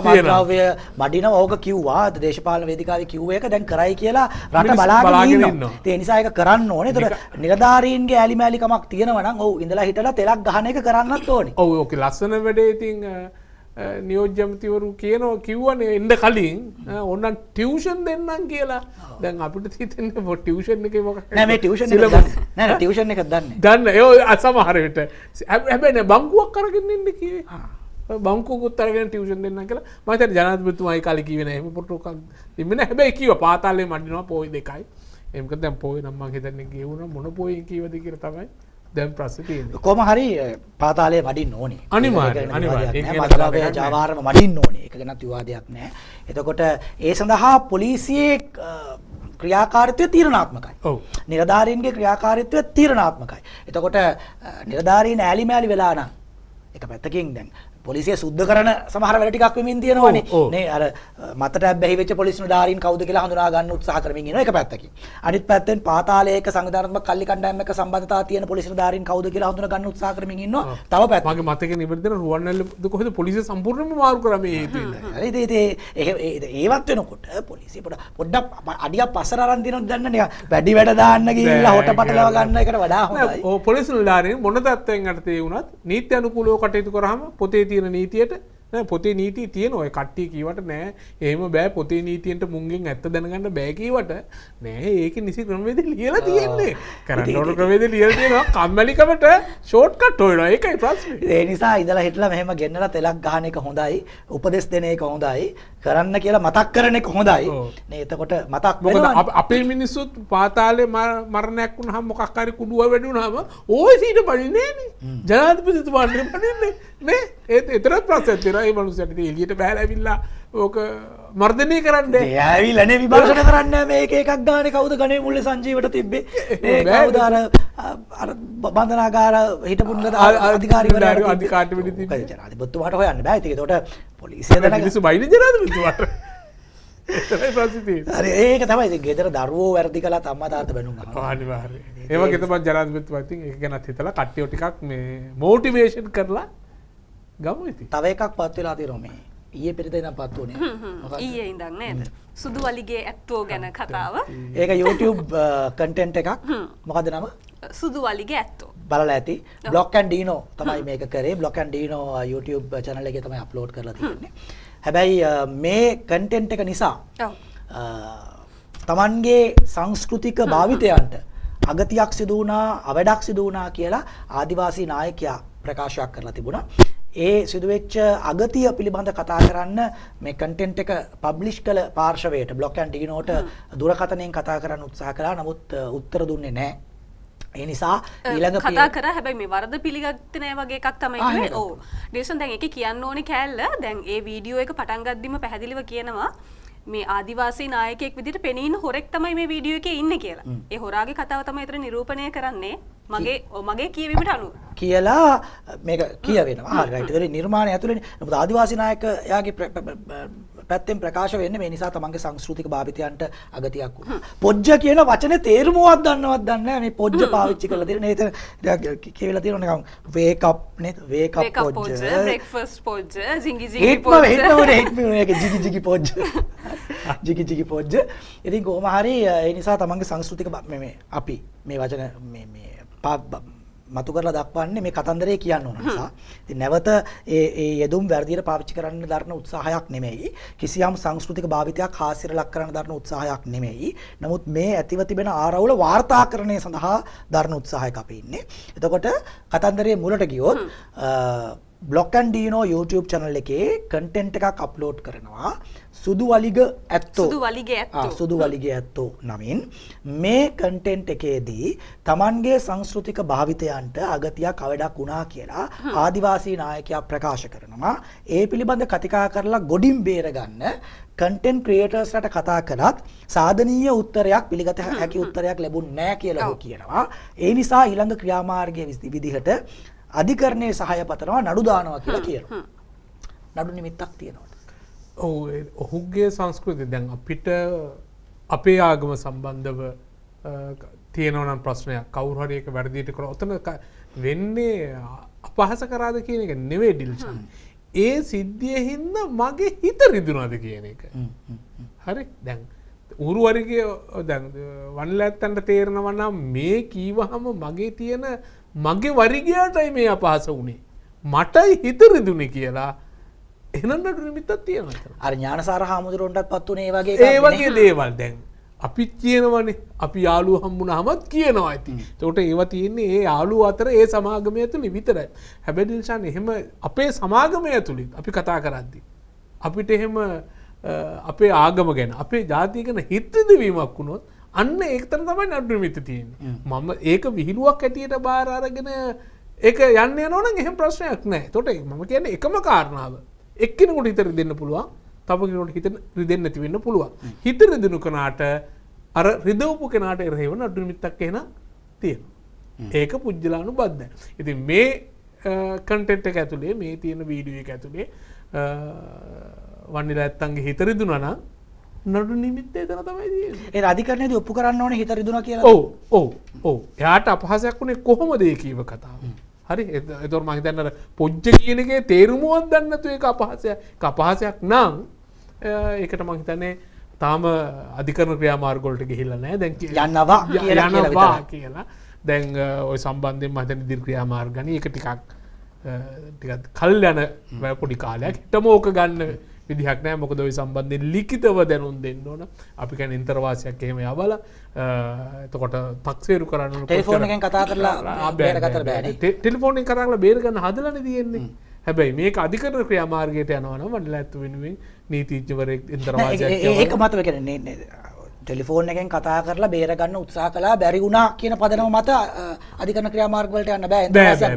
මඩිනව මඩිනව ඕක කිව්වා දේශපාලන වේදිකාවේ කිව්ව එක දැන් කරයි කියලා රට බලාගෙන ඉන්නවා. ඒ නිසා ඒක කරන්න ඕනේ. ඒතර නිලධාරීන්ගේ ඇලිමැලි කමක් තියෙනවා නම් ඔව් ඉඳලා හිටලා තෙලක් ගහන එක කරන්නත් ඕනේ. ඔව් ඕක ලස්සන වැඩේ. ඉතින් නියෝජ්‍යමතිවරු කියනවා කිව්වනේ එන්න කලින් ඕන්න ටියුෂන් දෙන්නම් කියලා. දැන් අපිට හිතෙන්නේ පො ටියුෂන් එකේ මොකක්ද නෑ මේ ටියුෂන් එක දන්නේ නෑ ටියුෂන් එක දන්නේ ඒ අසමහර විට හැබැයි නේ බංකුවක් අරගෙන ඉන්න කිව්වේ බංකුවකුත් අරගෙන ටියුෂන් දෙන්නම් කියලා. මම හිතන්නේ ජනාධිපතිතුමායි කාලේ කිව්වේ නෑ එහෙම පොට්ටුවක් තිබෙන්නේ. හැබැයි කිව්වා පාතාලේ මඩිනවා පොයි දෙකයි. ඒක දැන් පොයි නම් මම හිතන්නේ ගෙවුණා මොන පොයින් කීවද කියලා තමයි දැන් ප්‍රශ්නේ තියෙන්නේ. කොහොම හරි පාතාලේ වඩින්න ඕනේ. අනිවාර්යයෙන් මතලාවේ ජාවාරම වඩින්න ඕනේ. ඒක ගැන විවාදයක් නෑ. එතකොට ඒ සඳහා පොලිසියේ ක්‍රියාකාරීත්වය තීරණාත්මකයි. ඔව්. නිලධාරීන්ගේ ක්‍රියාකාරීත්වය තීරණාත්මකයි. එතකොට නිලධාරීන් ඈලිමෑලි වෙලා නම් එක පැත්තකින් දැන් පොලිසිය සුද්ධ කරන සමහර වැඩ ටිකක් වෙමින් තියෙනවානේ. නේ අර මතට බැහි වෙච්ච පොලිස් නිලධාරීන් කවුද කියලා හඳුනා ගන්න උත්සාහ කරමින් ඉනවා එක පැත්තකින්. අනිත් පැත්තෙන් පාතාලයක සංවිධානාත්මක කල්ලි කණ්ඩායම් එක්ක සම්බන්ධතාව තියෙන පොලිස් නිලධාරීන් කවුද කියලා හඳුනා ගන්න උත්සාහ කරමින් ඉන්නවා. තව පැත්තක්. මගේ මතකේ නිවැරදිව රුවන්වැල්ලද කොහෙද පොලිසිය සම්පූර්ණයෙන්ම මාරු කරා මේ හේතුවෙන්. හරි ඒවත් වෙනකොට පොලිසිය පොඩ්ඩක් අඩියක් පස්සට අරන් දිනන දන්න නිකන් වැඩි වැඩ දාන්න ගිහිල්ලා හොටපටලව ගන්න එකට වඩා හොඳයි. ඔව් පොලිස් නිලධාරීන් මොන තත්ත්වයෙන් යටතේ වුණත් නීති අනුකූලව කටයුතු කරාම පොතේ තියෙන නීතියට නෑ පොතේ නීතිය තියෙනවා. ඒ කට්ටිය කීවට නෑ එහෙම බෑ පොතේ නීතියෙන්ට මුංගෙන් ඇත්ත දැනගන්න බෑ කීවට නෑ ඒකේ නිසි ක්‍රමවේද ලියලා තියෙන්නේ. කරන්න ඕන ක්‍රමවේද ලියලා තියෙනවා. කම්මැලිකමට ෂෝට් කට් හොයනවා. ඒකයි ප්‍රශ්නේ. ඒ නිසා ඉඳලා හිටලා මෙහෙම ගෙන්නලා තෙලක් ගහන එක හොඳයි. උපදෙස් දෙන එක හොඳයි. කරන්න කියලා මතක් කරන එක හොඳයි. නේ එතකොට මතක් වෙනවා. මොකද අපේ මිනිස්සුත් පාතාලේ මරණයක් වුණාම මොකක් හරි කුඩුව වැඩි වුණාම ඕයි සීට බඩින්නේ නෑනේ. ජනාධිපතිතුමාට බඩින්නේ නේ. ඒතරත් ප්‍රශ්නයක් තියෙනවා. ඒ මනුස්සයාට එළියට බහැලා ඇවිල්ලා ඕක මර්ධනය කරන්න. ඒ ඇවිල්ලා නේ විමර්ශන කරන්න මේක එකක් ගානේ කවුද ගණේ මුල්ලේ සංජීවට තිබ්බේ. මේ කවුද අර බන්ධනාගාර හිටපු අධිකාරිවරයා අධිකාරියට වෙඩි තිබ්බේ. ජනාධිපතිතුමාට හොයන්න බෑ. ඒක ඒකට පොලිසිය දැනගන්න. මිනිස්සු බයින ජනාධිපතිතුමාට. ඒතරයි ප්‍රශ්නේ තියෙන්නේ. හරි ඒක තමයි ඉතින් ගෙදර දරුවෝ වැරදි කළා අම්මා තාත්තා බැනුම් අහනවා. අනිවාර්යයෙන්. ඒ වගේ තමයි ජනාධිපතිතුමා ඉතින් ඒක ගැනත් හිතලා කට්ටිය ටිකක් මේ මොටිවේෂන් කරලා ගමු ඉතින්. තව එකක් පත් වෙලා තියෙනවා මේ. ඊයේ පෙරේද ඉඳන් පත් වුණේ. ඊයේ ඉඳන් නේද? සුදු වලිගේ ඇත්තෝ ගැන කතාව. ඒක YouTube content එකක්. මොකද නම? සුදු වලිගේ ඇත්තෝ. බලලා ඇති. Block and Dino තමයි මේක කරේ. Block and Dino YouTube channel එකේ තමයි අප්ලෝඩ් කරලා තියෙන්නේ. හැබැයි මේ content එක නිසා තමන්ගේ සංස්කෘතික භාවිතයන්ට අගතියක් සිදු වුණා, අවඩක් සිදු වුණා කියලා ආදිවාසී නායකයා ප්‍රකාශයක් කරලා තිබුණා. ඒ සිදුවෙච්ච අගතිය පිළිබඳ කතා කරන්න මේ කන්ටෙන්ට් එක පබ්ලිෂ් කළ පාර්ශවයට Block and Dinoට දුරකථනයෙන් කතා කරන්න උත්සාහ කළා. නමුත් උත්තර දුන්නේ නැහැ. ඒ නිසා ඊළඟ කතා කරා. හැබැයි මේ වරද පිළිගත්තේ නැහැ වගේ එකක් තමයි කිව්වේ. ඔව්. ඩේසන් දැන් ඒකේ කියන්න ඕනේ කෑල්ල. දැන් ඒ වීඩියෝ එක පටන් ගද්දිම පැහැදිලිව කියනවා මේ ආදිවාසී නායකයෙක් විදිහට පෙනී ඉන්න හොරෙක් තමයි මේ වීඩියෝ එකේ ඉන්නේ කියලා. ඒ හොරාගේ කතාව තමයි ඒතර නිරූපණය කරන්නේ. මගේ කියවීමට අනුව කියලා මේක කියවෙනවා. හරි රයිට්. ඒතර නිර්මාණය ඇතුළේ මොකද ආදිවාසී නායකයාගේ පැත්තෙන් ප්‍රකාශ වෙන්නේ මේ නිසා තමන්ගේ සංස්කෘතික භාවිතයන්ට අගතියක් වුණා. පොජ්ජ කියන වචනේ තේරුමවත් දන්නවත් දන්නේ නැහැ මේ පොජ්ජ පාවිච්චි කරලා තියෙන නේද? කියලා තියෙනවා නිකන් wake up නේද? wake up පොජ්ජ. breakfast පොජ්ජ, ජිංගි ජිංගි පොජ්ජ. ජිගි ජිගි පොජ්ජ. ජිගි ජිගි පොජ්ජ. ඉතින් කොහොම හරි ඒ නිසා තමන්ගේ සංස්කෘතික මේ අපි මේ වචන මේ මතු කරලා දක්වන්නේ මේ කතන්දරේ කියන්න ඕන නිසා. ඉතින් නැවත ඒ යෙදුම් වැඩියට පාවිච්චි කරන්න දරන උත්සාහයක් නෙමෙයි. කිසියම් සංස්කෘතික භාවිතයක් හාස්‍යයට ලක් කරන්න දරන උත්සාහයක් නෙමෙයි. නමුත් මේ ඇතිව තිබෙන ආරවුල වාර්තාකරණය සඳහා දරන උත්සාහයක අපි ඉන්නේ. එතකොට කතන්දරයේ මුලට ගියොත් Block and Dino YouTube channel එකේ content එකක් අප්ලෝඩ් කරනවා. සුදු වලිග ඇත්තෝ සුදු වලිගේ ඇත්තෝ නමින් මේ කන්ටෙන්ට් එකේදී Tamanගේ සංස්කෘතික භාවිතයන්ට අගතියක් අවඩක් වුණා කියලා ආදිවාසී නායකයා ප්‍රකාශ කරනවා. ඒ පිළිබඳ කතිකා කරලා ගොඩින් බේරගන්න කන්ටෙන්ට් ක්‍රියේටර්ස්ලාට කතා කළත් සාධනීය උත්තරයක් පිළිගත හැකි උත්තරයක් ලැබුණ නැහැ කියලා ඔහු කියනවා. ඒ නිසා ඊළඟ ක්‍රියාමාර්ගයේ විදිහට අධිකරණයේ සහාය පතනවා නඩු දානවා කියලා කියනවා. නඩු නිමිත්තක් තියෙනවා. ඔහුගේ සංස්කෘතිය දැන් අපිට අපේ ආගම සම්බන්ධව තියෙනවනම් ප්‍රශ්නයක් කවුරු හරි එක වැරදියට කරා ඔතන වෙන්නේ අපහාස කරාද කියන එක නෙවෙයි ඩිල්ෂන්. ඒ සිද්ධියේ හින්දා මගේ හිත රිදුනාද කියන එක. හරි දැන් ඌරු වරිගේ දැන් වන්ලැත්තන්ට තේරෙනවා නම් මේ කීවහම මගේ තියෙන මගේ වරිගයාටයි මේ අපහාස වුණේ. මටයි හිත රිදුනේ කියලා එහෙනම් නඩු නිමිත්තක් තියෙනවා. අර ඥානසාර හාමුදුරුවන්ටත් පත් උනේ ඒ වගේ දේවල් දැන් අපි කියනවනේ අපි යාළුවෝ හම්බුනහමත් කියනවා ඇති. ඒකට ඒවා තියෙන්නේ ඒ යාළුවෝ අතර ඒ සමාගමය ඇතුළේ විතරයි. හැබැයි දිල්ෂාන් එහෙම අපේ සමාගමය ඇතුළේ අපි කතා කරද්දී අපිට එහෙම අපේ ආගම ගැන අපේ ජාතිය ගැන හිත දෙවීමක් වුණොත් අන්න ඒකතර තමයි නඩු නිමිත්ත තියෙන්නේ. මම ඒක විහිළුවක් ඇටියට බාර අරගෙන ඒක යන්න යනවා නම් එහෙම ප්‍රශ්නයක් නැහැ. ඒකට මම කියන්නේ එකම කාරණාව එක්කෙනෙකුට හිත රිදෙන්න පුළුවන්, තව කෙනෙකුට හිත රිදෙන්න නැති වෙන්න පුළුවන්. හිත රිදෙනු කෙනාට අර රිදවපු කෙනාට එරෙහිව නඩු නිමිත්තක් එහෙනම් තියෙනවා. ඒක පුජ්‍යලානුබද්ධයි. ඉතින් මේ කන්ටෙන්ට් එක ඇතුලේ මේ තියෙන වීඩියෝ එක ඇතුලේ වන්නිලා ඇත්තන්ගේ හිත රිදුනා නම් නඩු නිමිත්ත එතන තමයි තියෙන්නේ. ඒ අධිකරණයේදී ඔප්පු කරන්න ඕනේ හිත රිදුනා කියලා. ඔව්. එයාට අපහාසයක් වුණේ කොහොමද ඒ කීව කතාව? හරි එතකොට මම හිතන්නේ අර පොජ්ජ කියන එකේ තේරුමවත් දන්නේ නැතු ඒක අපහාසයක්. ඒක අපහාසයක් නම් ඒකට මම හිතන්නේ තාම අධිකරණ ක්‍රියාමාර්ග වලට ගිහිල්ලා නැහැ. දැන් යනවා කියලා. දැන් ওই සම්බන්ධයෙන් මම හිතන්නේ ඉදිරි ක්‍රියාමාර්ග ගනි ඒක ටිකක් කල් යන පොඩි කාලයක් හිටම ඕක ගන්න විදිහක් නැහැ. මොකද ওই සම්බන්ධයෙන් ලිඛිතව දැනුම් දෙන්න ඕන. අපි කියන්නේ ඉන්ටර්වාසියක් එහෙම යවලා එතකොට තක්සේරු කරන්න ඕන. ටෙලිෆෝන් එකෙන් කතා කරලා බේරගත්තට බෑනේ. ටෙලිෆෝන් එකෙන් කරලා බේරගන්න හදලානේ තියෙන්නේ. හැබැයි මේක අධිකරණ ක්‍රියාමාර්ගයට යනවා නම් වඩලා ඇත්ත වෙනුවෙන් නීතිඥවරයෙක් ඉන්ටර්වාසියක් ඒක මත කියන්නේ ටෙලිෆෝන් එකෙන් කතා කරලා බේරගන්න උත්සාහ කළා බැරි වුණා කියන පදනම මත අධිකරණ ක්‍රියාමාර්ග වලට යන්න බෑ.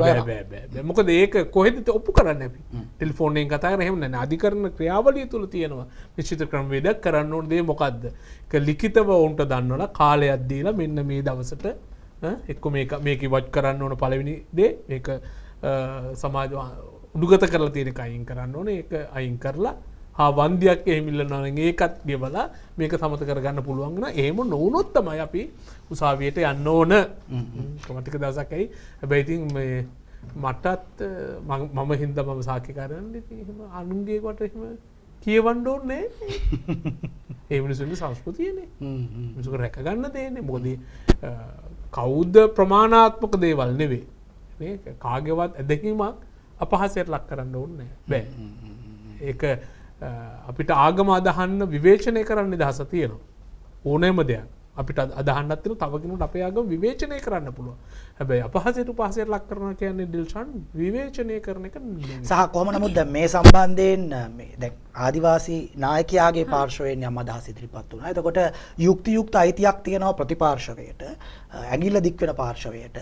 බෑ. මොකද ඒක කොහෙද ඔප්පු කරන්නේ අපි? ටෙලිෆෝන් එකෙන් කතා කරලා එහෙම නැහැ. අධිකරණ ක්‍රියාවලිය තුල තියෙනවා නිශ්චිත ක්‍රමවේදයක් කරන්න ඕන දේ මොකද්ද? ඒක ලිඛිතව උන්ට දන්නවලා කාලයක් දීලා මෙන්න මේ දවසට එක්ක මේක ඉවත් කරන්න ඕන පළවෙනි දේ මේක සමාජ උඩුගත කරලා තියෙන එක අයින් කරන්න ඕනේ. ඒක අයින් කරලා වන්දියක් එහෙමිල්ලනවා නම් ඒකත් ගෙවලා මේක සමත කරගන්න පුළුවන් නම් එහෙම නොවුනොත් තමයි අපි උසාවියට යන්න ඕන. කොමටික දවසක් ඇයි. හැබැයි ඉතින් මේ මටත් මම හින්දා මම සාක්ෂිකාරයන් ඉතින් එහෙම අනුන්ගේ කොට එහෙම කියවන්න ඕනේ. ඒ මිනිස්සුන්ගේ සංස්කෘතියනේ. මිනිස්සුක රැක ගන්න දෙන්නේ. මොකද කවුද ප්‍රමාණාත්මක දේවල් නෙවෙයි. මේ කාගේවත් ඇදහිීමක් අපහාසයට ලක් කරන්න ඕනේ බෑ. ඒක අපිට ආගම අදහන්න විවේචනය කරන්න නිදහස තියෙනවා. ඕනෑම දෙයක් අපිට අදහන්නත් තියෙනවා. තව කෙනෙකුට අපේ ආගම විවේචනය කරන්න පුළුවන්. හැබැයි අපහාසයට උපහාසයට ලක් කරනවා කියන්නේ ඩිල්ෂන් විවේචනය කරන එක නෙමෙයි. සහ කොහොම නමුත් දැන් මේ සම්බන්ධයෙන් මේ දැන් ආදිවාසී නායකයාගේ පාර්ශවයෙන් යම් අදහස් ඉදිරිපත් වුණා. එතකොට යුක්තියුක්ත අයිතියක් තියෙනවා ප්‍රතිපාර්ශවයට. ඇඟිල්ල දික් වෙන පාර්ශවයට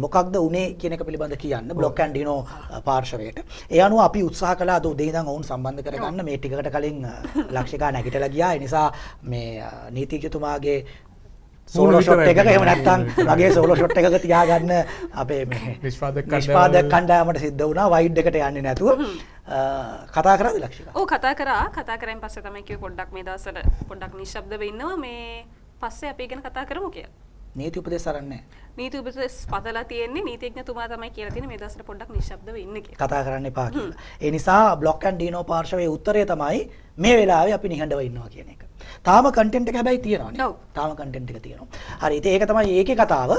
මොකක්ද උනේ කියන එක පිළිබඳ කියන්න බ්ලොක් ඇන්ඩ් ඩිනෝ පාර්ශවයට. ඒ අනුව අපි උත්සාහ කළා අද උදේ ඉඳන් ඔවුන් සම්බන්ධ කරගන්න. මේ ටිකකට කලින් ලක්ෂිකා නැගිටලා ගියා. ඒ නිසා මේ නීතිඥතුමාගේ සෝලෝ ෂොට් එකක එහෙම නැත්නම් මගේ සෝලෝ ෂොට් එකක තියාගන්න අපේ මේ නිෂ්පාදක නිෂ්පාදක කණ්ඩායමට සිද්ධ වුණා වයිඩ් එකට යන්නේ නැතුව කතා කරාද ලක්ෂිකා? ඔව් කතා කරාන් පස්සේ තමයි කිව්වේ පොඩ්ඩක් මේ දවස්වල පොඩ්ඩක් නිශ්ශබ්දව ඉන්නවා මේ පස්සේ අපි ගැන කතා කරමු කියලා. නීති උපදෙස් අරන්නේ නීති උපදෙස් පතලා තියෙන්නේ නීතිඥතුමා තමයි කියලා තියෙන්නේ මේ දවස්වල පොඩ්ඩක් නිශ්ශබ්දව ඉන්න කියලා. කතා කරන්න එපා කියලා. ඒ නිසා බ්ලොක් ඇන්ඩ් ඩීනෝ පාර්ශවයේ උත්තරය තමයි මේ වෙලාවේ අපි නිහඬව ඉන්නවා කියන එක. තාම කන්ටෙන්ට් එක හැබැයි තියෙනවානේ. ඔව්. තාම කන්ටෙන්ට් එක තියෙනවා. හරි. ඉතින් ඒක තමයි ඒකේ කතාව.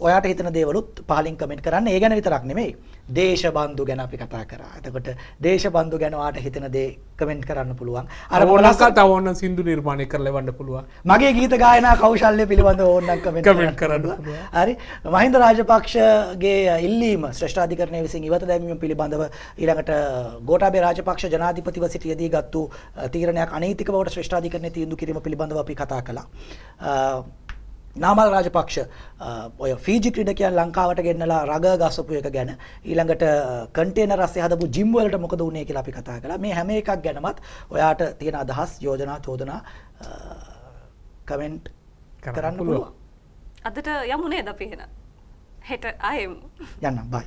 ඔයාට හිතන දේවලුත් පහලින් කමෙන්ට් කරන්න. ඒ ගැන විතරක් නෙමෙයි. දේශබන්දු ගැන අපි කතා කරා. එතකොට දේශබන්දු ගැන ඔයාට හිතන දේ කමෙන්ට් කරන්න පුළුවන්. අර මොනවාකට තව ඕන සින්දු නිර්මාණය කරලා එවන්න පුළුවන්. මගේ ගීත ගායනා කෞශල්‍ය පිළිබඳව ඕනනම් කමෙන්ට් කරන්න. හරි. මහින්ද රාජපක්ෂගේ ඉල්ලීම ශ්‍රේෂ්ඨාධිකරණය විසින් ඉවත දැමීම පිළිබඳව ඊළඟට ගෝඨාභය රාජපක්ෂ ජනාධිපතිව සිටියදී ගත්තු තීරණයක් අනෛතික බවට ශ්‍රේෂ්ඨාධිකරණයේ තීන්දුව කිරීම පිළිබඳව අපි කතා කළා. නාමල් රාජපක්ෂ ඔය ෆීජි ක්‍රීඩකයන් ලංකාවට ගෙන්නලා රග ගසපු එක ගැන ඊළඟට කන්ටේනර් රස්සේ හදපු ජිම් වලට මොකද වුනේ කියලා අපි කතා කළා. මේ හැම එකක් ගැනමත් ඔයාට තියෙන අදහස්, යෝජනා, චෝදනා කමෙන්ට් කරන්න පුළුවන්. අදට යමු නේද අපි එහෙනම් හෙට ආයෙමු යන්න බයි.